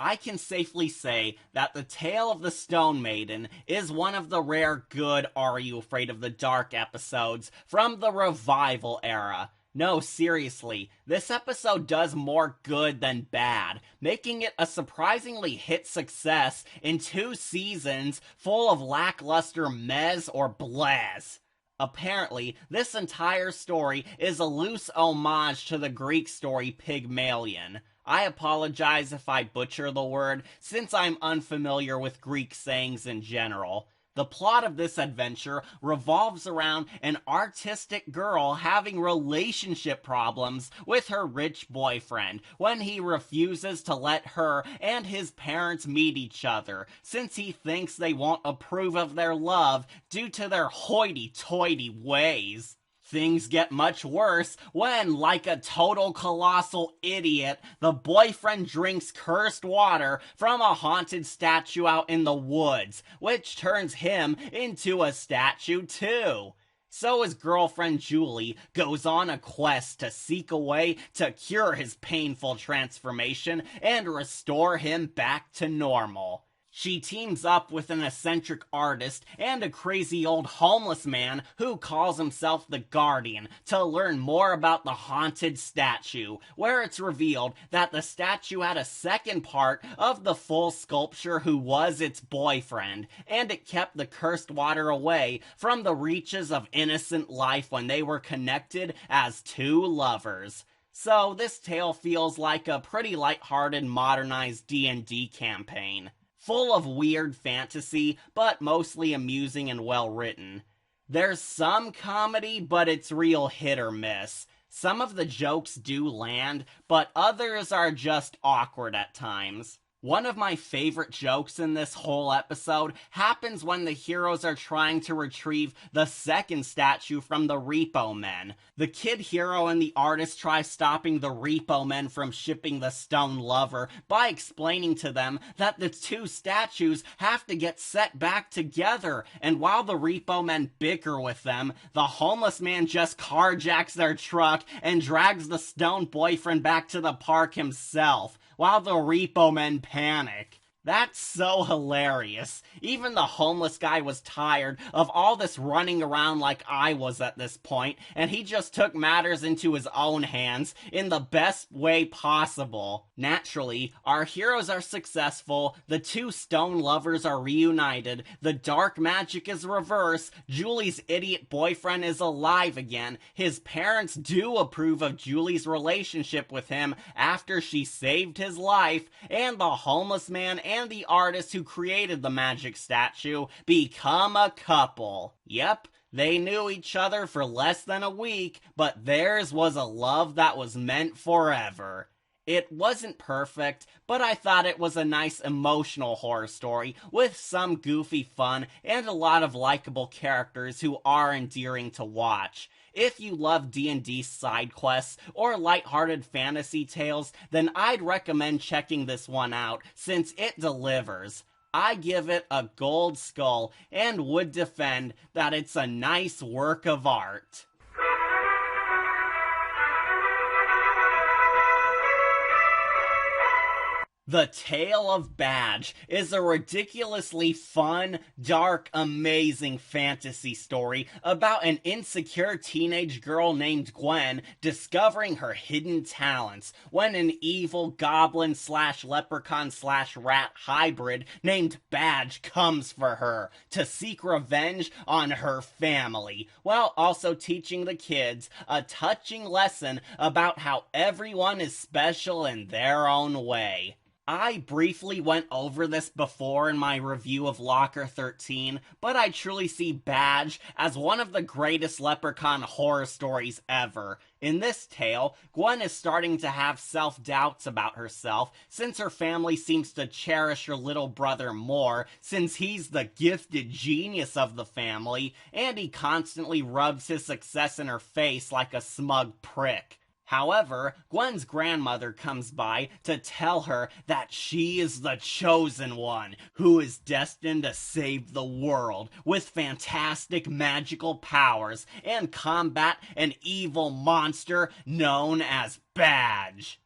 I can safely say that The Tale of the Stone Maiden is one of the rare good Are You Afraid of the Dark episodes from the revival era. No, seriously, this episode does more good than bad, making it a surprisingly hit success in 2 seasons full of lackluster mez or blez. Apparently, this entire story is a loose homage to the Greek story Pygmalion. I apologize if I butcher the word, since I'm unfamiliar with Greek sayings in general. The plot of this adventure revolves around an artistic girl having relationship problems with her rich boyfriend when he refuses to let her and his parents meet each other, since he thinks they won't approve of their love due to their hoity-toity ways. Things get much worse when, like a total colossal idiot, the boyfriend drinks cursed water from a haunted statue out in the woods, which turns him into a statue too. So his girlfriend Julie goes on a quest to seek a way to cure his painful transformation and restore him back to normal. She teams up with an eccentric artist and a crazy old homeless man who calls himself the Guardian to learn more about the haunted statue, where it's revealed that the statue had a second part of the full sculpture who was its boyfriend, and it kept the cursed water away from the reaches of innocent life when they were connected as two lovers. So this tale feels like a pretty lighthearted modernized D&D campaign. Full of weird fantasy, but mostly amusing and well written. There's some comedy, but it's real hit or miss. Some of the jokes do land, but others are just awkward at times. One of my favorite jokes in this whole episode happens when the heroes are trying to retrieve the second statue from the Repo Men. The kid hero and the artist try stopping the Repo Men from shipping the stone lover by explaining to them that the two statues have to get set back together, and while the Repo Men bicker with them, the homeless man just carjacks their truck and drags the stone boyfriend back to the park himself, while the Repo Men panic. That's so hilarious. Even the homeless guy was tired of all this running around like I was at this point, and he just took matters into his own hands in the best way possible. Naturally, our heroes are successful, the two stone lovers are reunited, the dark magic is reversed, Julie's idiot boyfriend is alive again, his parents do approve of Julie's relationship with him after she saved his life, and the homeless man and the artist who created the magic statue become a couple. Yep, they knew each other for less than a week, but theirs was a love that was meant forever. It wasn't perfect, but I thought it was a nice emotional horror story with some goofy fun and a lot of likable characters who are endearing to watch. If you love D&D side quests or lighthearted fantasy tales, then I'd recommend checking this one out since it delivers. I give it a gold skull and would defend that it's a nice work of art. The Tale of Badge is a ridiculously fun, dark, amazing fantasy story about an insecure teenage girl named Gwen discovering her hidden talents when an evil goblin/leprechaun/rat hybrid named Badge comes for her to seek revenge on her family, while also teaching the kids a touching lesson about how everyone is special in their own way. I briefly went over this before in my review of Locker 13, but I truly see Badge as one of the greatest leprechaun horror stories ever. In this tale, Gwen is starting to have self-doubts about herself since her family seems to cherish her little brother more since he's the gifted genius of the family, and he constantly rubs his success in her face like a smug prick. However, Gwen's grandmother comes by to tell her that she is the chosen one who is destined to save the world with fantastic magical powers and combat an evil monster known as Badge.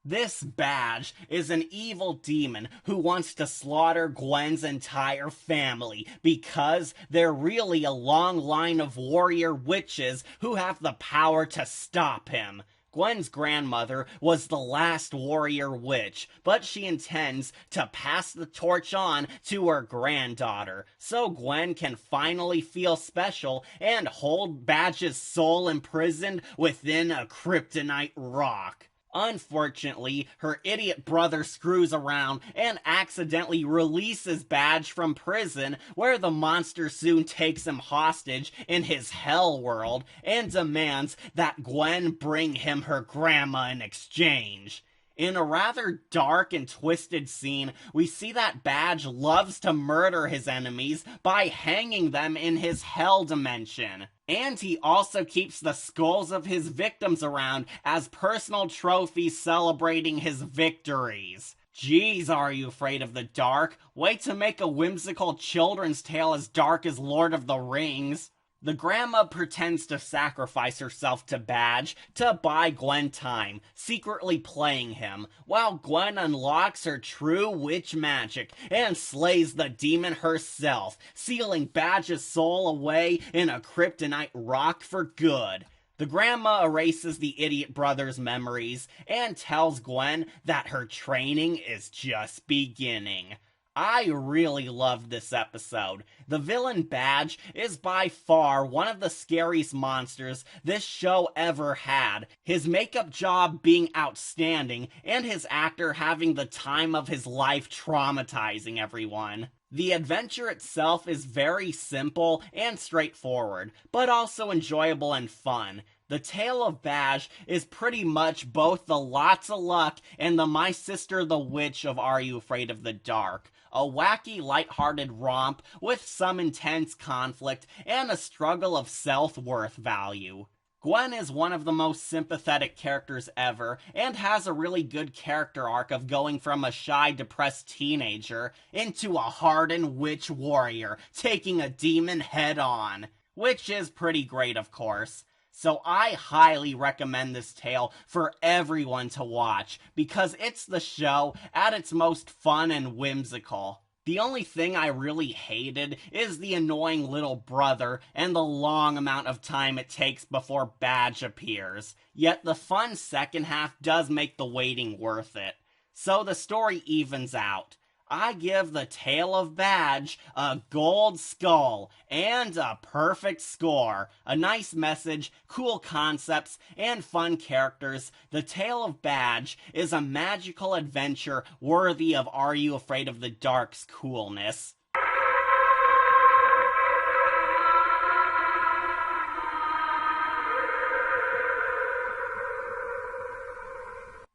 This Badge is an evil demon who wants to slaughter Gwen's entire family because they're really a long line of warrior witches who have the power to stop him. Gwen's grandmother was the last warrior witch, but she intends to pass the torch on to her granddaughter, so Gwen can finally feel special and hold Badge's soul imprisoned within a kryptonite rock. Unfortunately, her idiot brother screws around and accidentally releases Badge from prison, where the monster soon takes him hostage in his hell world and demands that Gwen bring him her grandma in exchange. In a rather dark and twisted scene, we see that Badge loves to murder his enemies by hanging them in his hell dimension. And he also keeps the skulls of his victims around as personal trophies celebrating his victories. Jeez, are you afraid of the dark? Wait to make a whimsical children's tale as dark as Lord of the Rings. The grandma pretends to sacrifice herself to Badge to buy Gwen time, secretly playing him, while Gwen unlocks her true witch magic and slays the demon herself, sealing Badge's soul away in a kryptonite rock for good. The grandma erases the idiot brother's memories and tells Gwen that her training is just beginning. I really loved this episode. The villain Badge is by far one of the scariest monsters this show ever had, his makeup job being outstanding and his actor having the time of his life traumatizing everyone. The adventure itself is very simple and straightforward, but also enjoyable and fun. The tale of Badge is pretty much both the Lots of Luck and the My Sister the Witch of Are You Afraid of the Dark? A wacky, lighthearted romp with some intense conflict and a struggle of self-worth value. Gwen is one of the most sympathetic characters ever, and has a really good character arc of going from a shy, depressed teenager into a hardened witch warrior, taking a demon head-on. Which is pretty great, of course. So I highly recommend this tale for everyone to watch, because it's the show at its most fun and whimsical. The only thing I really hated is the annoying little brother and the long amount of time it takes before Badge appears. Yet the fun second half does make the waiting worth it. So the story evens out. I give the Tale of Badge a gold skull and a perfect score. A nice message, cool concepts, and fun characters. The Tale of Badge is a magical adventure worthy of Are You Afraid of the Dark's coolness.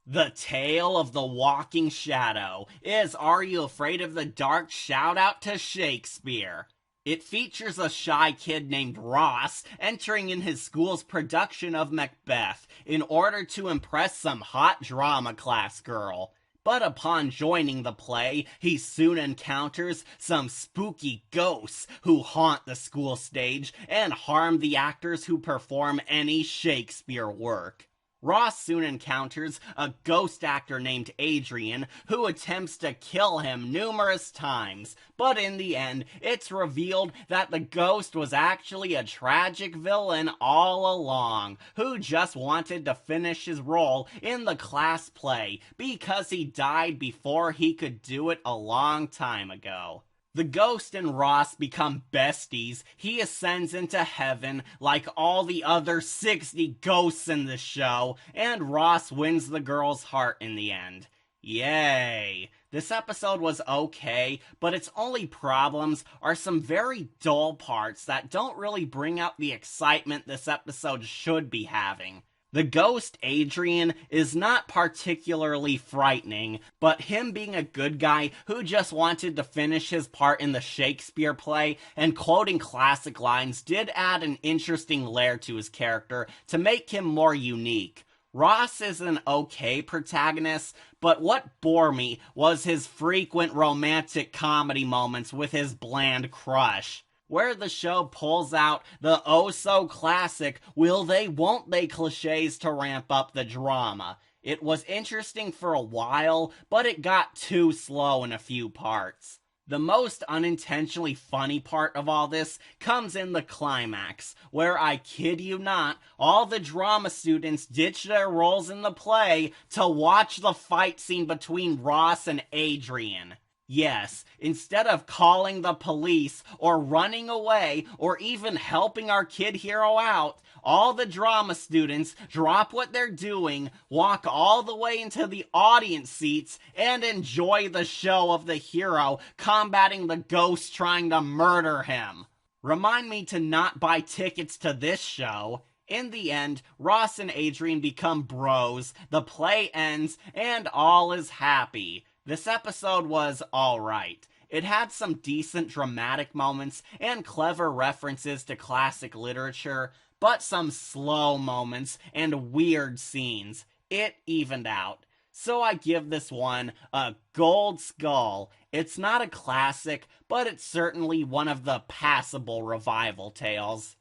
The Tale of the Walking Shadow is Are You Afraid of the Dark? Shout out to Shakespeare. It features a shy kid named Ross entering in his school's production of Macbeth in order to impress some hot drama class girl. But upon joining the play, he soon encounters some spooky ghosts who haunt the school stage and harm the actors who perform any Shakespeare work. Ross soon encounters a ghost actor named Adrian who attempts to kill him numerous times, but in the end, it's revealed that the ghost was actually a tragic villain all along, who just wanted to finish his role in the class play because he died before he could do it a long time ago. The ghost and Ross become besties. He ascends into heaven like all the other 60 ghosts in the show, and Ross wins the girl's heart in the end. Yay! This episode was okay, but its only problems are some very dull parts that don't really bring out the excitement this episode should be having. The ghost, Adrian, is not particularly frightening, but him being a good guy who just wanted to finish his part in the Shakespeare play and quoting classic lines did add an interesting layer to his character to make him more unique. Ross is an okay protagonist, but what bore me was his frequent romantic comedy moments with his bland crush, where the show pulls out the oh-so-classic will-they-won't-they cliches to ramp up the drama. It was interesting for a while, but it got too slow in a few parts. The most unintentionally funny part of all this comes in the climax, where, I kid you not, all the drama students ditch their roles in the play to watch the fight scene between Ross and Adrian. Yes, instead of calling the police or running away or even helping our kid hero out, all the drama students drop what they're doing, walk all the way into the audience seats, and enjoy the show of the hero combating the ghost trying to murder him. Remind me to not buy tickets to this show. In the end, Ross and Adrian become bros, the play ends, and all is happy. This episode was alright. It had some decent dramatic moments and clever references to classic literature, but some slow moments and weird scenes. It evened out. So I give this one a gold skull. It's not a classic, but it's certainly one of the passable revival tales.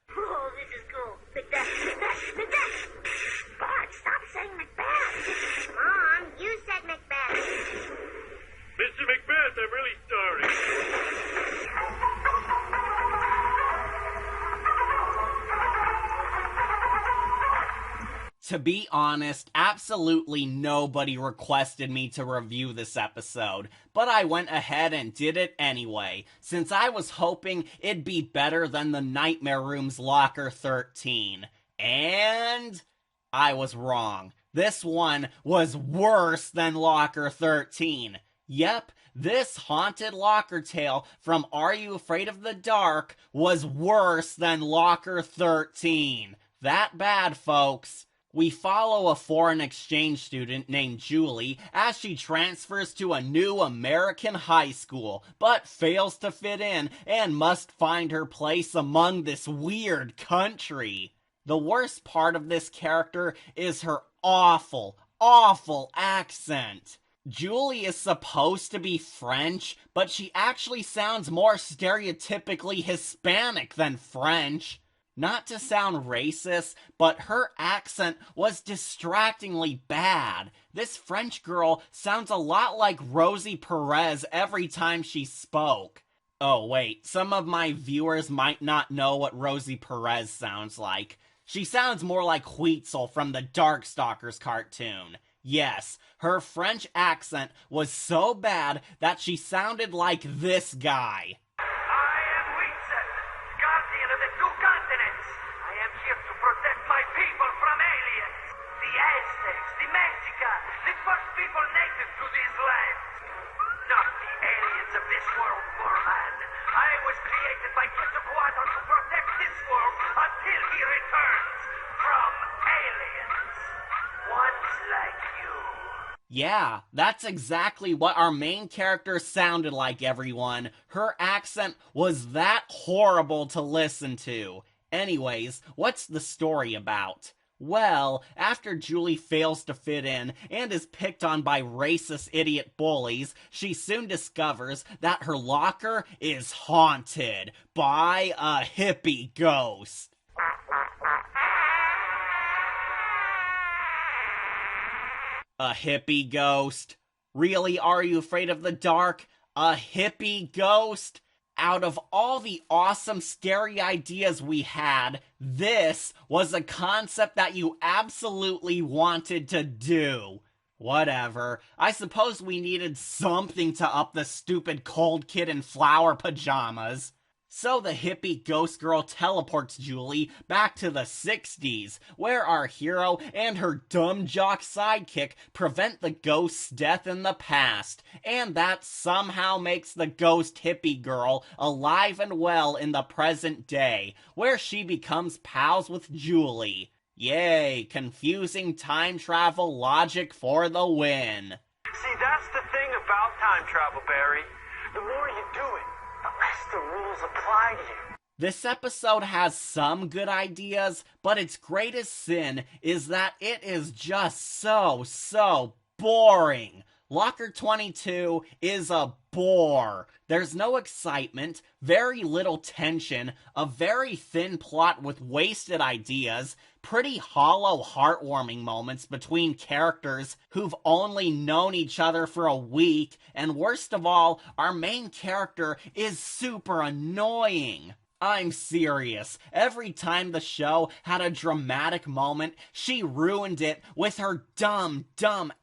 To be honest, absolutely nobody requested me to review this episode, but I went ahead and did it anyway, since I was hoping it'd be better than the Nightmare Room's Locker 13. And I was wrong. This one was worse than Locker 13. Yep, this haunted locker tale from Are You Afraid of the Dark was worse than Locker 13. That bad, folks. We follow a foreign exchange student named Julie as she transfers to a new American high school, but fails to fit in and must find her place among this weird country. The worst part of this character is her awful, awful accent. Julie is supposed to be French, but she actually sounds more stereotypically Hispanic than French. Not to sound racist, but her accent was distractingly bad. This French girl sounds a lot like Rosey Perez every time she spoke. Oh wait, some of my viewers might not know what Rosey Perez sounds like. She sounds more like Huitzel from the Darkstalkers cartoon. Yes, her French accent was so bad that she sounded like this guy. I am Huitzel, guardian of the two continents. I am here to protect my people from aliens. The Aztecs, the Mexica, the first people native to this land. Not the aliens of this world, Moorland. I was created by Quetzalcoatl to protect this world until he returns from aliens. Ones like you. Yeah, that's exactly what our main character sounded like, everyone. Her accent was that horrible to listen to. Anyways, what's the story about? Well, after Julie fails to fit in and is picked on by racist idiot bullies, she soon discovers that her locker is haunted by a hippie ghost. A hippie ghost? Really, Are You Afraid of the Dark? A hippie ghost? Out of all the awesome, scary ideas we had, this was a concept that you absolutely wanted to do. Whatever. I suppose we needed something to up the stupid cold kid in flower pajamas. So the hippie ghost girl teleports Julie back to the 60s, where our hero and her dumb jock sidekick prevent the ghost's death in the past, and that somehow makes the ghost hippie girl alive and well in the present day, where she becomes pals with Julie. Yay, confusing time travel logic for the win. See, that's the thing about time travel, Barry. The more you do it, the less the rules apply to you. This episode has some good ideas, but its greatest sin is that it is just so boring. Locker 22 is a bore. There's no excitement, very little tension, a very thin plot with wasted ideas, pretty hollow, heartwarming moments between characters who've only known each other for a week, and worst of all, our main character is super annoying. I'm serious. Every time the show had a dramatic moment, she ruined it with her dumb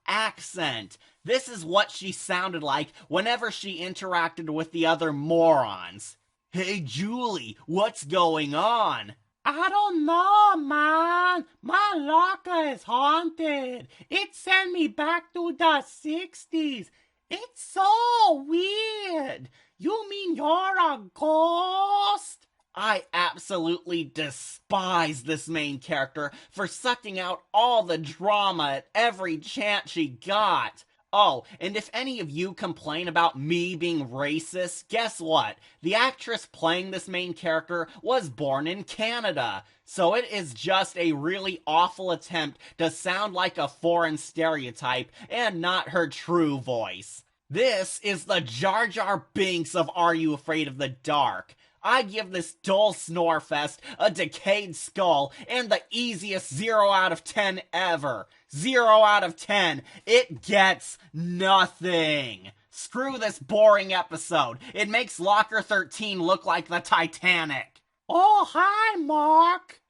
accent. This is what she sounded like whenever she interacted with the other morons. Hey, Julie, what's going on? I don't know, man. My locker is haunted. It sent me back to the 60s. It's so weird. You mean you're a ghost? I absolutely despise this main character for sucking out all the drama at every chance she got. Oh, and if any of you complain about me being racist, guess what? The actress playing this main character was born in Canada, so it is just a really awful attempt to sound like a foreign stereotype and not her true voice. This is the Jar Jar Binks of Are You Afraid of the Dark? I give this dull snorefest a decayed skull and the easiest 0 out of 10 ever. 0 out of 10. It gets nothing. Screw this boring episode. It makes Locker 13 look like the Titanic. Oh, hi, Mark.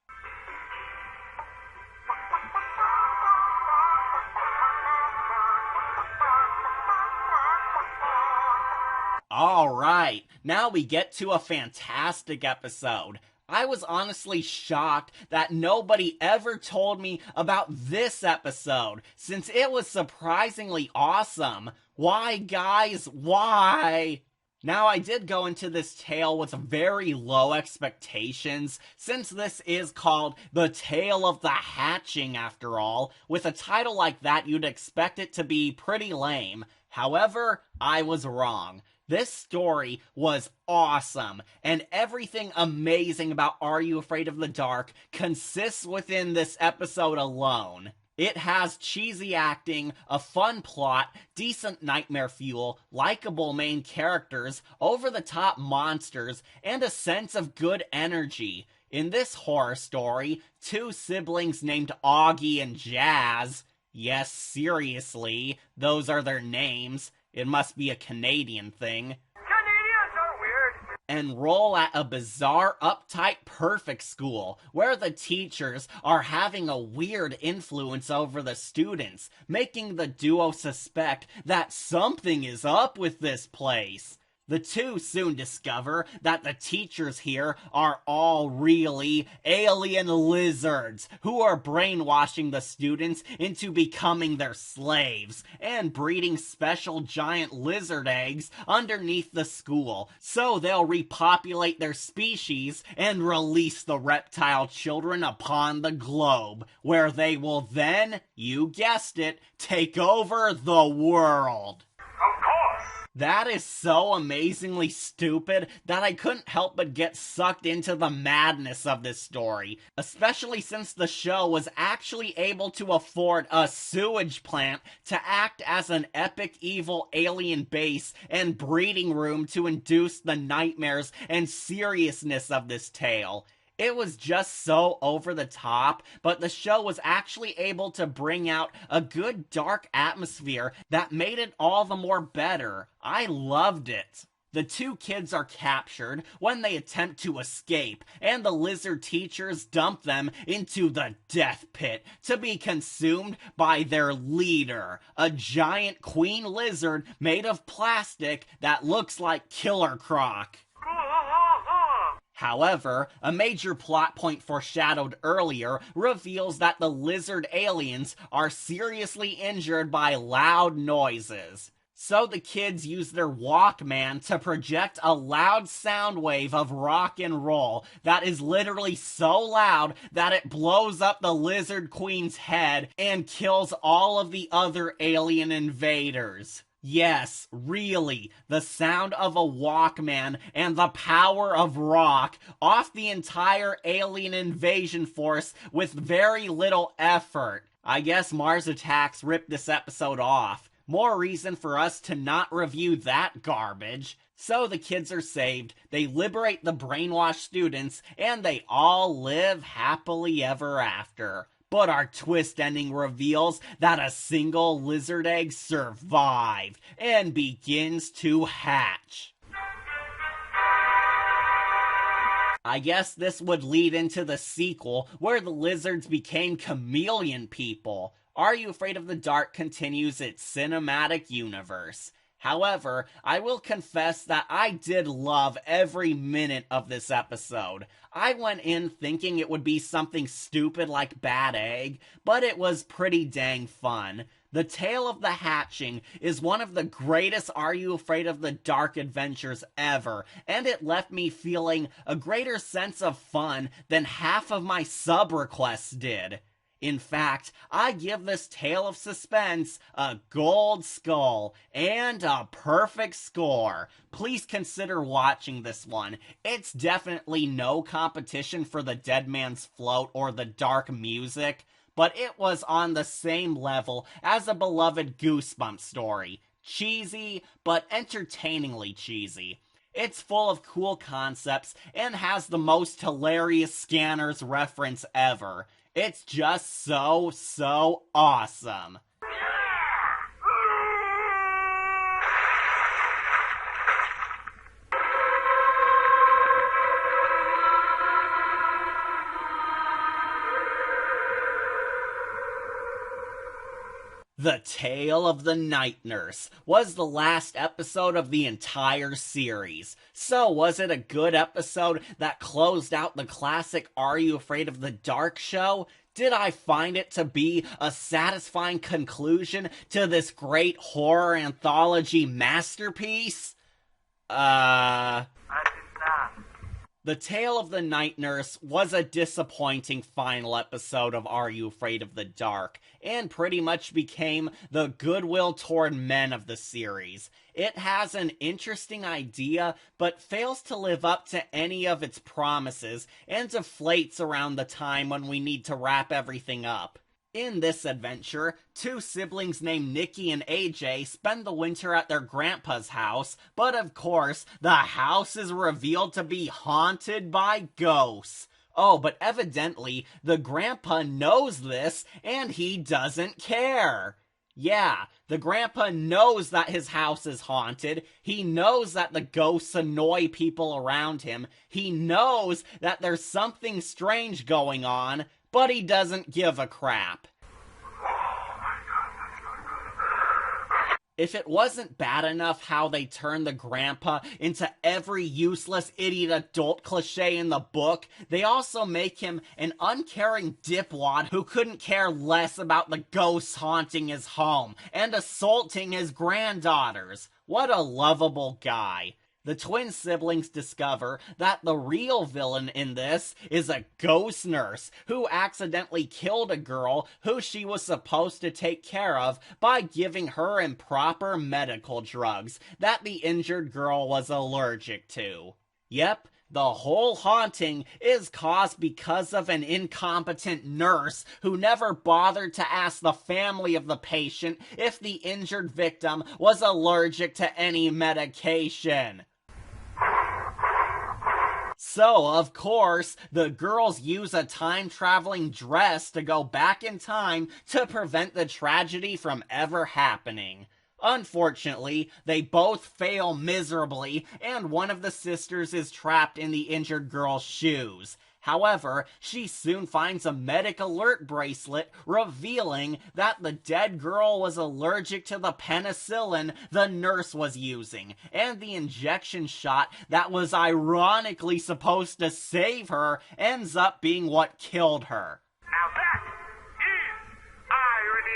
Alright, now we get to a fantastic episode. I was honestly shocked that nobody ever told me about this episode, since it was surprisingly awesome. Why, guys? Why? Now, I did go into this tale with very low expectations, since this is called The Tale of the Hatching after all. With a title like that, you'd expect it to be pretty lame. However, I was wrong. This story was awesome, and everything amazing about Are You Afraid of the Dark consists within this episode alone. It has cheesy acting, a fun plot, decent nightmare fuel, likable main characters, over-the-top monsters, and a sense of good energy. In this horror story, two siblings named Augie and Jazz, yes, seriously, those are their names, it must be a Canadian thing, Canadians are weird. enroll at a bizarre, uptight, perfect school, where the teachers are having a weird influence over the students, making the duo suspect that something is up with this place. The two soon discover that the teachers here are all really alien lizards who are brainwashing the students into becoming their slaves and breeding special giant lizard eggs underneath the school so they'll repopulate their species and release the reptile children upon the globe, where they will then, you guessed it, take over the world. Of course. That is so amazingly stupid that I couldn't help but get sucked into the madness of this story, especially since the show was actually able to afford a sewage plant to act as an epic evil alien base and breeding room to induce the nightmares and seriousness of this tale. It was just so over the top, but the show was actually able to bring out a good dark atmosphere that made it all the more better. I loved it. The two kids are captured when they attempt to escape, and the lizard teachers dump them into the death pit to be consumed by their leader, a giant queen lizard made of plastic that looks like Killer Croc. However, a major plot point foreshadowed earlier reveals that the lizard aliens are seriously injured by loud noises. So the kids use their Walkman to project a loud sound wave of rock and roll that is literally so loud that it blows up the lizard queen's head and kills all of the other alien invaders. Yes, really, the sound of a Walkman and the power of rock off the entire alien invasion force with very little effort. I guess Mars Attacks ripped this episode off. More reason for us to not review that garbage. So the kids are saved, they liberate the brainwashed students, and they all live happily ever after. But our twist ending reveals that a single lizard egg survived and begins to hatch. I guess this would lead into the sequel, where the lizards became chameleon people. Are You Afraid of the Dark continues its cinematic universe. However, I will confess that I did love every minute of this episode. I went in thinking it would be something stupid like Bad Egg, but it was pretty dang fun. The Tale of the Hatching is one of the greatest Are You Afraid of the Dark adventures ever, and it left me feeling a greater sense of fun than half of my sub requests did. In fact, I give this tale of suspense a gold skull and a perfect score. Please consider watching this one. It's definitely no competition for the Dead Man's Float or the dark music, but it was on the same level as a beloved Goosebumps story. Cheesy, but entertainingly cheesy. It's full of cool concepts and has the most hilarious Scanners reference ever. It's just so awesome. The Tale of the Night Nurse was the last episode of the entire series. So was it a good episode that closed out the classic Are You Afraid of the Dark show? Did I find it to be a satisfying conclusion to this great horror anthology masterpiece? I did not. The Tale of the Night Nurse was a disappointing final episode of Are You Afraid of the Dark, and pretty much became the goodwill toward men of the series. It has an interesting idea, but fails to live up to any of its promises, and deflates around the time when we need to wrap everything up. In this adventure, two siblings named Nikki and AJ spend the winter at their grandpa's house, but of course, the house is revealed to be haunted by ghosts. Oh, but evidently, the grandpa knows this, and he doesn't care. Yeah, the grandpa knows that his house is haunted, he knows that the ghosts annoy people around him, he knows that there's something strange going on, but he doesn't give a crap. If it wasn't bad enough how they turned the grandpa into every useless idiot adult cliche in the book, they also make him an uncaring dipwad who couldn't care less about the ghosts haunting his home and assaulting his granddaughters. What a lovable guy. The twin siblings discover that the real villain in this is a ghost nurse who accidentally killed a girl who she was supposed to take care of by giving her improper medical drugs that the injured girl was allergic to. Yep, the whole haunting is caused because of an incompetent nurse who never bothered to ask the family of the patient if the injured victim was allergic to any medication. So, of course, the girls use a time-traveling dress to go back in time to prevent the tragedy from ever happening. Unfortunately, they both fail miserably, and one of the sisters is trapped in the injured girl's shoes. However, she soon finds a medic alert bracelet revealing that the dead girl was allergic to the penicillin the nurse was using, and the injection shot that was ironically supposed to save her ends up being what killed her. Now that is irony.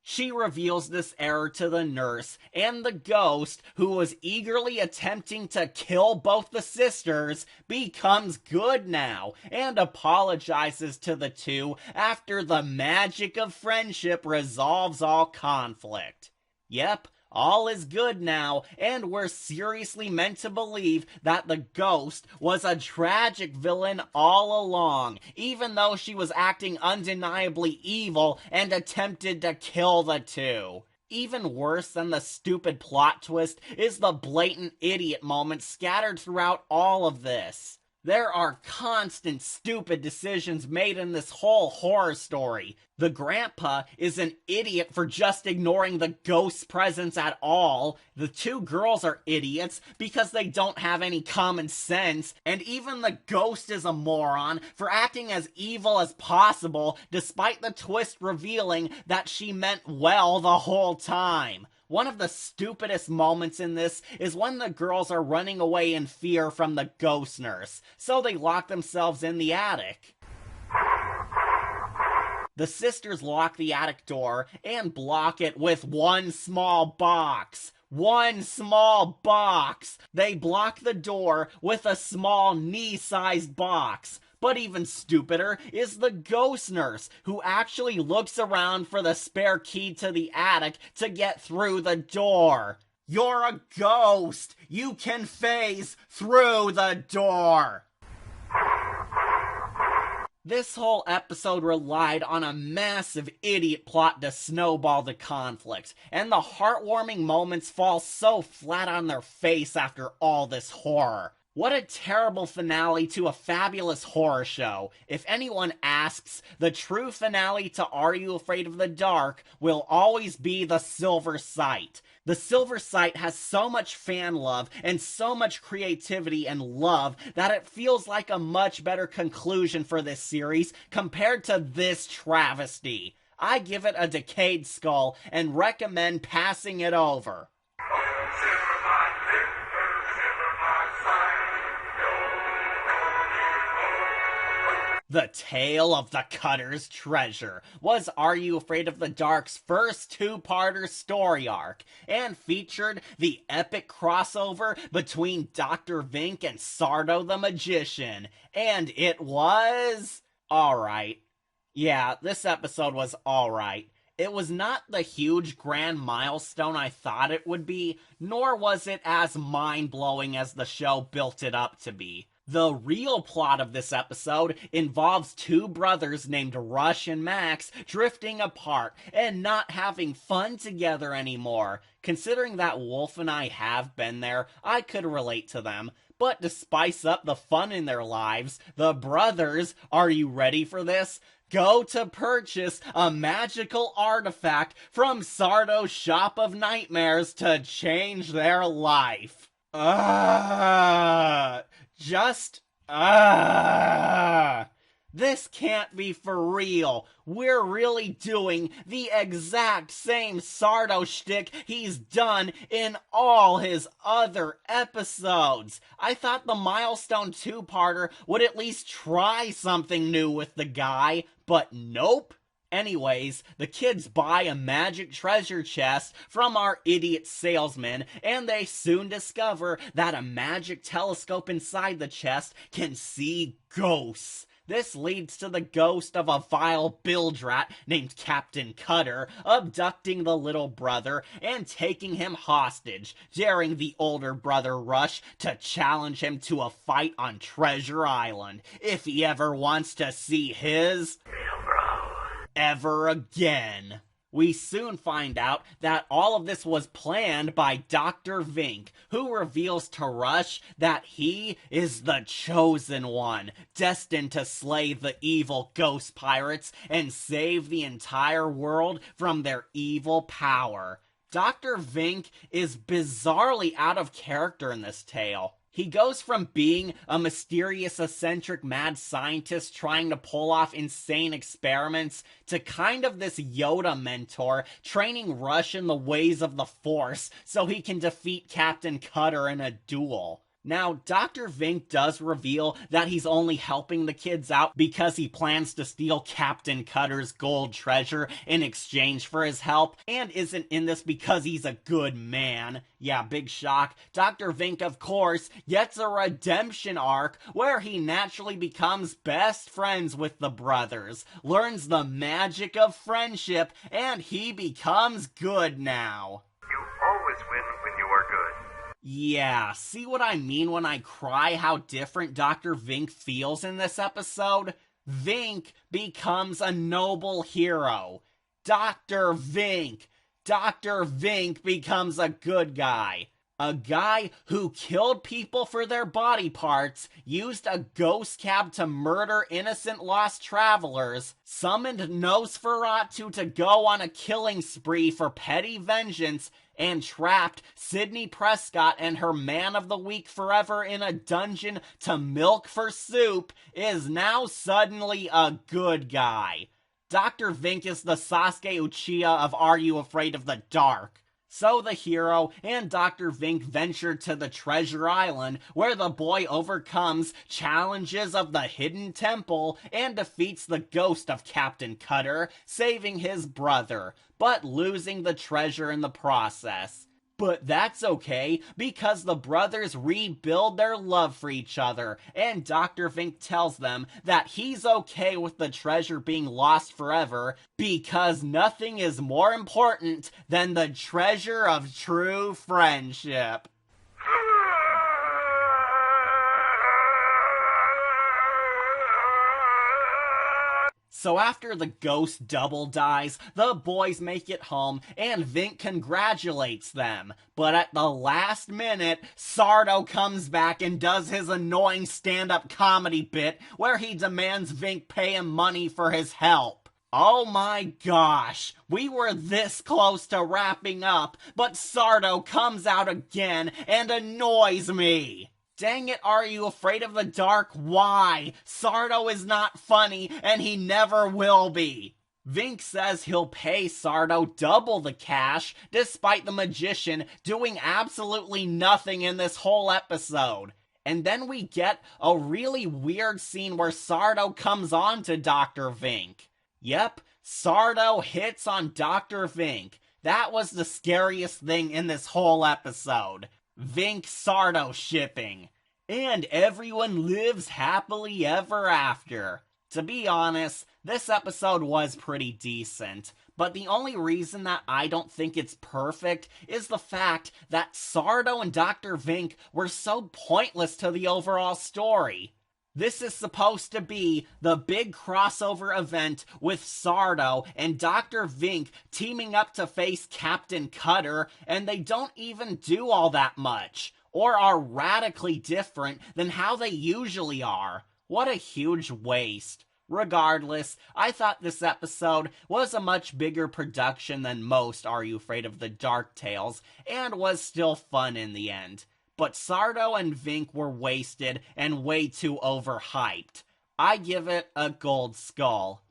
She reveals this error to the nurse, and the ghost, who was eagerly attempting to kill both the sisters, becomes good now, and apologizes to the two after the magic of friendship resolves all conflict. Yep, all is good now, and we're seriously meant to believe that the ghost was a tragic villain all along, even though she was acting undeniably evil and attempted to kill the two. Even worse than the stupid plot twist is the blatant idiot moments scattered throughout all of this. There are constant stupid decisions made in this whole horror story. The grandpa is an idiot for just ignoring the ghost's presence at all. The two girls are idiots because they don't have any common sense. And even the ghost is a moron for acting as evil as possible despite the twist revealing that she meant well the whole time. One of the stupidest moments in this is when the girls are running away in fear from the ghost nurse, so they lock themselves in the attic. The sisters lock the attic door and block it with one small box. One small box! They block the door with a small knee-sized box. But even stupider is the ghost nurse, who actually looks around for the spare key to the attic to get through the door. You're a ghost! You can phase through the door! This whole episode relied on a massive idiot plot to snowball the conflict, and the heartwarming moments fall so flat on their face after all this horror. What a terrible finale to a fabulous horror show. If anyone asks, the true finale to Are You Afraid of the Dark will always be the Silver Sight. The Silver Sight has so much fan love and so much creativity and love that it feels like a much better conclusion for this series compared to this travesty. I give it a decayed skull and recommend passing it over. The Tale of the Cutter's Treasure was Are You Afraid of the Dark's first two-parter story arc, and featured the epic crossover between Dr. Vink and Sardo the Magician, and it was alright. Yeah, this episode was alright. It was not the huge grand milestone I thought it would be, nor was it as mind-blowing as the show built it up to be. The real plot of this episode involves two brothers named Rush and Max drifting apart and not having fun together anymore. Considering that Wolf and I have been there, I could relate to them. But to spice up the fun in their lives, the brothers, are you ready for this? Go to purchase a magical artifact from Sardo's Shop of Nightmares to change their life. This can't be for real. We're really doing the exact same Sardo shtick he's done in all his other episodes. I thought the Milestone two-parter would at least try something new with the guy, but nope. Anyways, the kids buy a magic treasure chest from our idiot salesman, and they soon discover that a magic telescope inside the chest can see ghosts. This leads to the ghost of a vile bilge rat named Captain Cutter abducting the little brother and taking him hostage, daring the older brother Rush to challenge him to a fight on Treasure Island if he ever wants to see his ever again. We soon find out that all of this was planned by Dr. Vink, who reveals to Rush that he is the chosen one, destined to slay the evil ghost pirates and save the entire world from their evil power. Dr. Vink is bizarrely out of character in this tale. He goes from being a mysterious, eccentric, mad scientist trying to pull off insane experiments to kind of this Yoda mentor training Rush in the ways of the Force so he can defeat Captain Cutter in a duel. Now, Dr. Vink does reveal that he's only helping the kids out because he plans to steal Captain Cutter's gold treasure in exchange for his help, and isn't in this because he's a good man. Yeah, big shock. Dr. Vink, of course, gets a redemption arc where he naturally becomes best friends with the brothers, learns the magic of friendship, and he becomes good now. You always win when you are good. Yeah, see what I mean when I cry how different Dr. Vink feels in this episode? Vink becomes a noble hero. Dr. Vink becomes a good guy. A guy who killed people for their body parts, used a ghost cab to murder innocent lost travelers, summoned Nosferatu to go on a killing spree for petty vengeance, and trapped Sydney Prescott and her man of the week forever in a dungeon to milk for soup, is now suddenly a good guy. Dr. Vink is the Sasuke Uchiha of Are You Afraid of the Dark? So the hero and Dr. Vink venture to the Treasure Island, where the boy overcomes challenges of the Hidden Temple and defeats the ghost of Captain Cutter, saving his brother, but losing the treasure in the process. But that's okay, because the brothers rebuild their love for each other, and Dr. Vink tells them that he's okay with the treasure being lost forever, because nothing is more important than the treasure of true friendship. So after the ghost double dies, the boys make it home, and Vink congratulates them. But at the last minute, Sardo comes back and does his annoying stand-up comedy bit where he demands Vink pay him money for his help. Oh my gosh, we were this close to wrapping up, but Sardo comes out again and annoys me. Dang it, Are You Afraid of the Dark? Why? Sardo is not funny, and he never will be. Vink says he'll pay Sardo double the cash, despite the magician doing absolutely nothing in this whole episode. And then we get a really weird scene where Sardo comes on to Dr. Vink. Yep, Sardo hits on Dr. Vink. That was the scariest thing in this whole episode. Vink-Sardo shipping. And everyone lives happily ever after. To be honest, this episode was pretty decent, but the only reason that I don't think it's perfect is the fact that Sardo and Dr. Vink were so pointless to the overall story. This is supposed to be the big crossover event with Sardo and Dr. Vink teaming up to face Captain Cutter, and they don't even do all that much, or are radically different than how they usually are. What a huge waste. Regardless, I thought this episode was a much bigger production than most Are You Afraid of the Dark Tales, and was still fun in the end. But Sardo and Vink were wasted and way too overhyped. I give it a gold skull.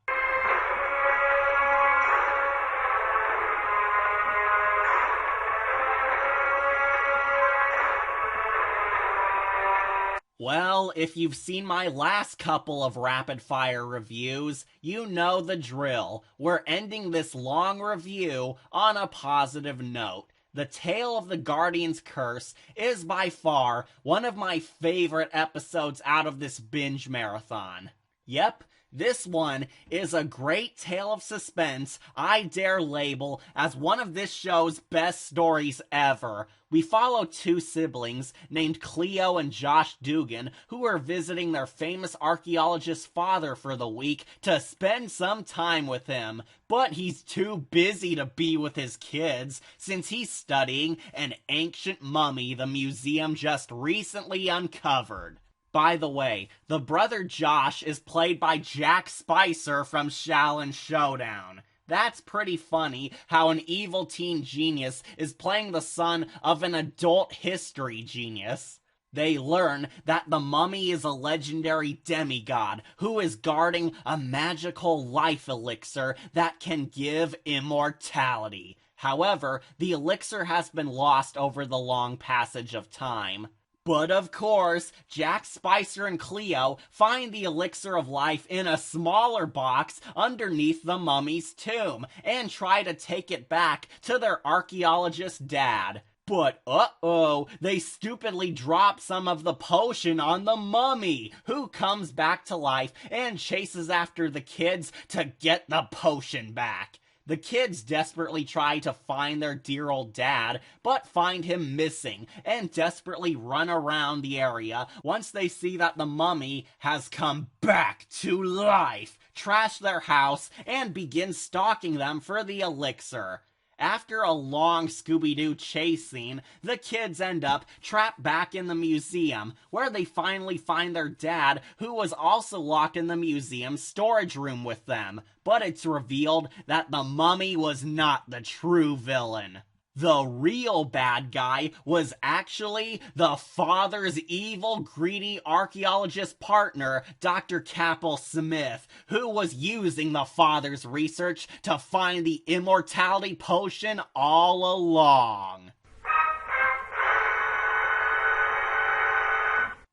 Well, if you've seen my last couple of rapid-fire reviews, you know the drill. We're ending this long review on a positive note. The Tale of the Guardian's Curse is by far one of my favorite episodes out of this binge marathon. Yep, this one is a great tale of suspense I dare label as one of this show's best stories ever. We follow two siblings named Cleo and Josh Dugan who are visiting their famous archaeologist father for the week to spend some time with him. But he's too busy to be with his kids since he's studying an ancient mummy the museum just recently uncovered. By the way, the brother Josh is played by Jack Spicer from Shaolin Showdown. That's pretty funny how an evil teen genius is playing the son of an adult history genius. They learn that the mummy is a legendary demigod who is guarding a magical life elixir that can give immortality. However, the elixir has been lost over the long passage of time. But of course, Jack Spicer and Cleo find the elixir of life in a smaller box underneath the mummy's tomb and try to take it back to their archaeologist dad. But uh-oh, they stupidly drop some of the potion on the mummy, who comes back to life and chases after the kids to get the potion back. The kids desperately try to find their dear old dad, but find him missing, and desperately run around the area once they see that the mummy has come back to life, trash their house, and begin stalking them for the elixir. After a long Scooby-Doo chase scene, the kids end up trapped back in the museum, where they finally find their dad, who was also locked in the museum's storage room with them. But it's revealed that the mummy was not the true villain. The real bad guy was actually the father's evil, greedy archaeologist partner, Dr. Capel Smith, who was using the father's research to find the immortality potion all along.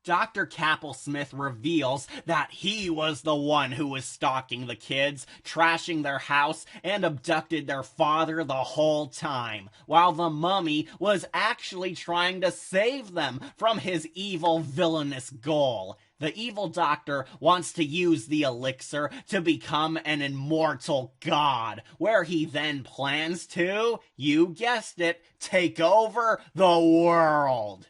Dr. Capel Smith reveals that he was the one who was stalking the kids, trashing their house, and abducted their father the whole time, while the mummy was actually trying to save them from his evil, villainous goal. The evil doctor wants to use the elixir to become an immortal god, where he then plans to, you guessed it, take over the world.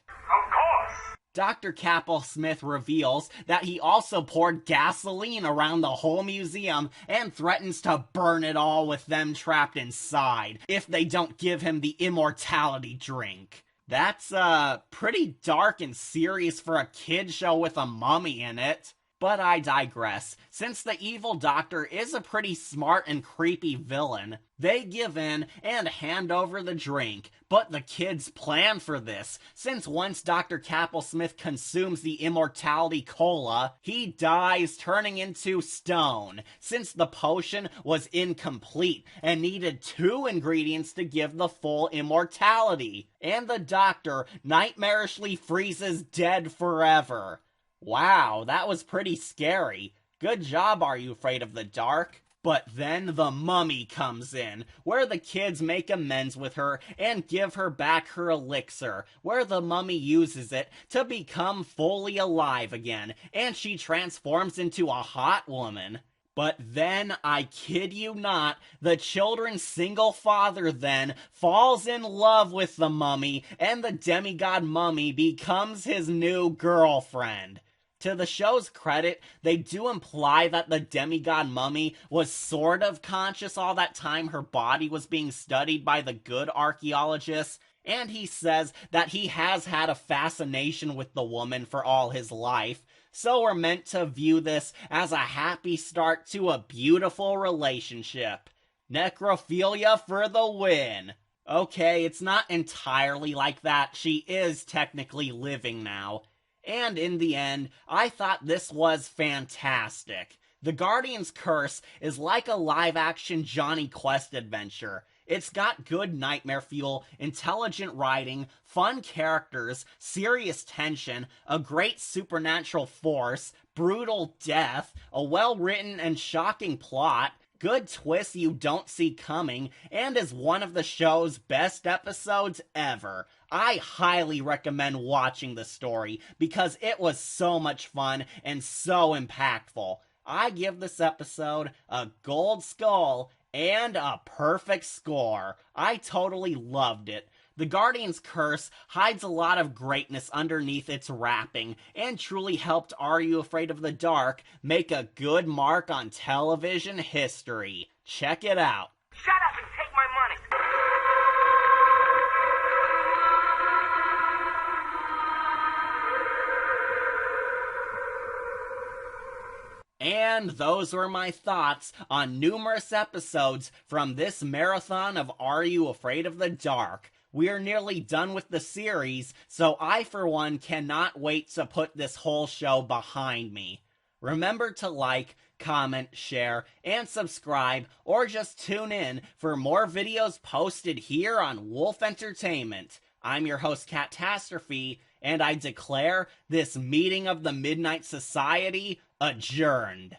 Dr. Capel Smith reveals that he also poured gasoline around the whole museum and threatens to burn it all with them trapped inside if they don't give him the immortality drink. That's pretty dark and serious for a kid show with a mummy in it. But I digress. Since the evil doctor is a pretty smart and creepy villain, they give in and hand over the drink. But the kids plan for this, since once Dr. Capplesmith consumes the immortality cola, he dies turning into stone, since the potion was incomplete and needed 2 ingredients to give the full immortality. And the doctor nightmarishly freezes dead forever. Wow, that was pretty scary. Good job, Are You Afraid of the Dark? But then the mummy comes in, where the kids make amends with her and give her back her elixir, where the mummy uses it to become fully alive again, and she transforms into a hot woman. But then, I kid you not, the children's single father then falls in love with the mummy, and the demigod mummy becomes his new girlfriend. To the show's credit, they do imply that the demigod mummy was sort of conscious all that time her body was being studied by the good archaeologists, and he says that he has had a fascination with the woman for all his life, so we're meant to view this as a happy start to a beautiful relationship. Necrophilia for the win! Okay, it's not entirely like that, she is technically living now. And in the end, I thought this was fantastic. The Guardian's Curse is like a live-action Johnny Quest adventure. It's got good nightmare fuel, intelligent writing, fun characters, serious tension, a great supernatural force, brutal death, a well-written and shocking plot, good twists you don't see coming, and is one of the show's best episodes ever. I highly recommend watching the story because it was so much fun and so impactful. I give this episode a gold skull and a perfect score. I totally loved it. The Guardian's Curse hides a lot of greatness underneath its wrapping and truly helped Are You Afraid of the Dark make a good mark on television history. Check it out. Shut up and take my money. And those were my thoughts on numerous episodes from this marathon of Are You Afraid of the Dark? We are nearly done with the series, so I for one cannot wait to put this whole show behind me. Remember to like, comment, share, and subscribe, or just tune in for more videos posted here on Wolf Entertainment. I'm your host, Catastrophe, and I declare this meeting of the Midnight Society adjourned.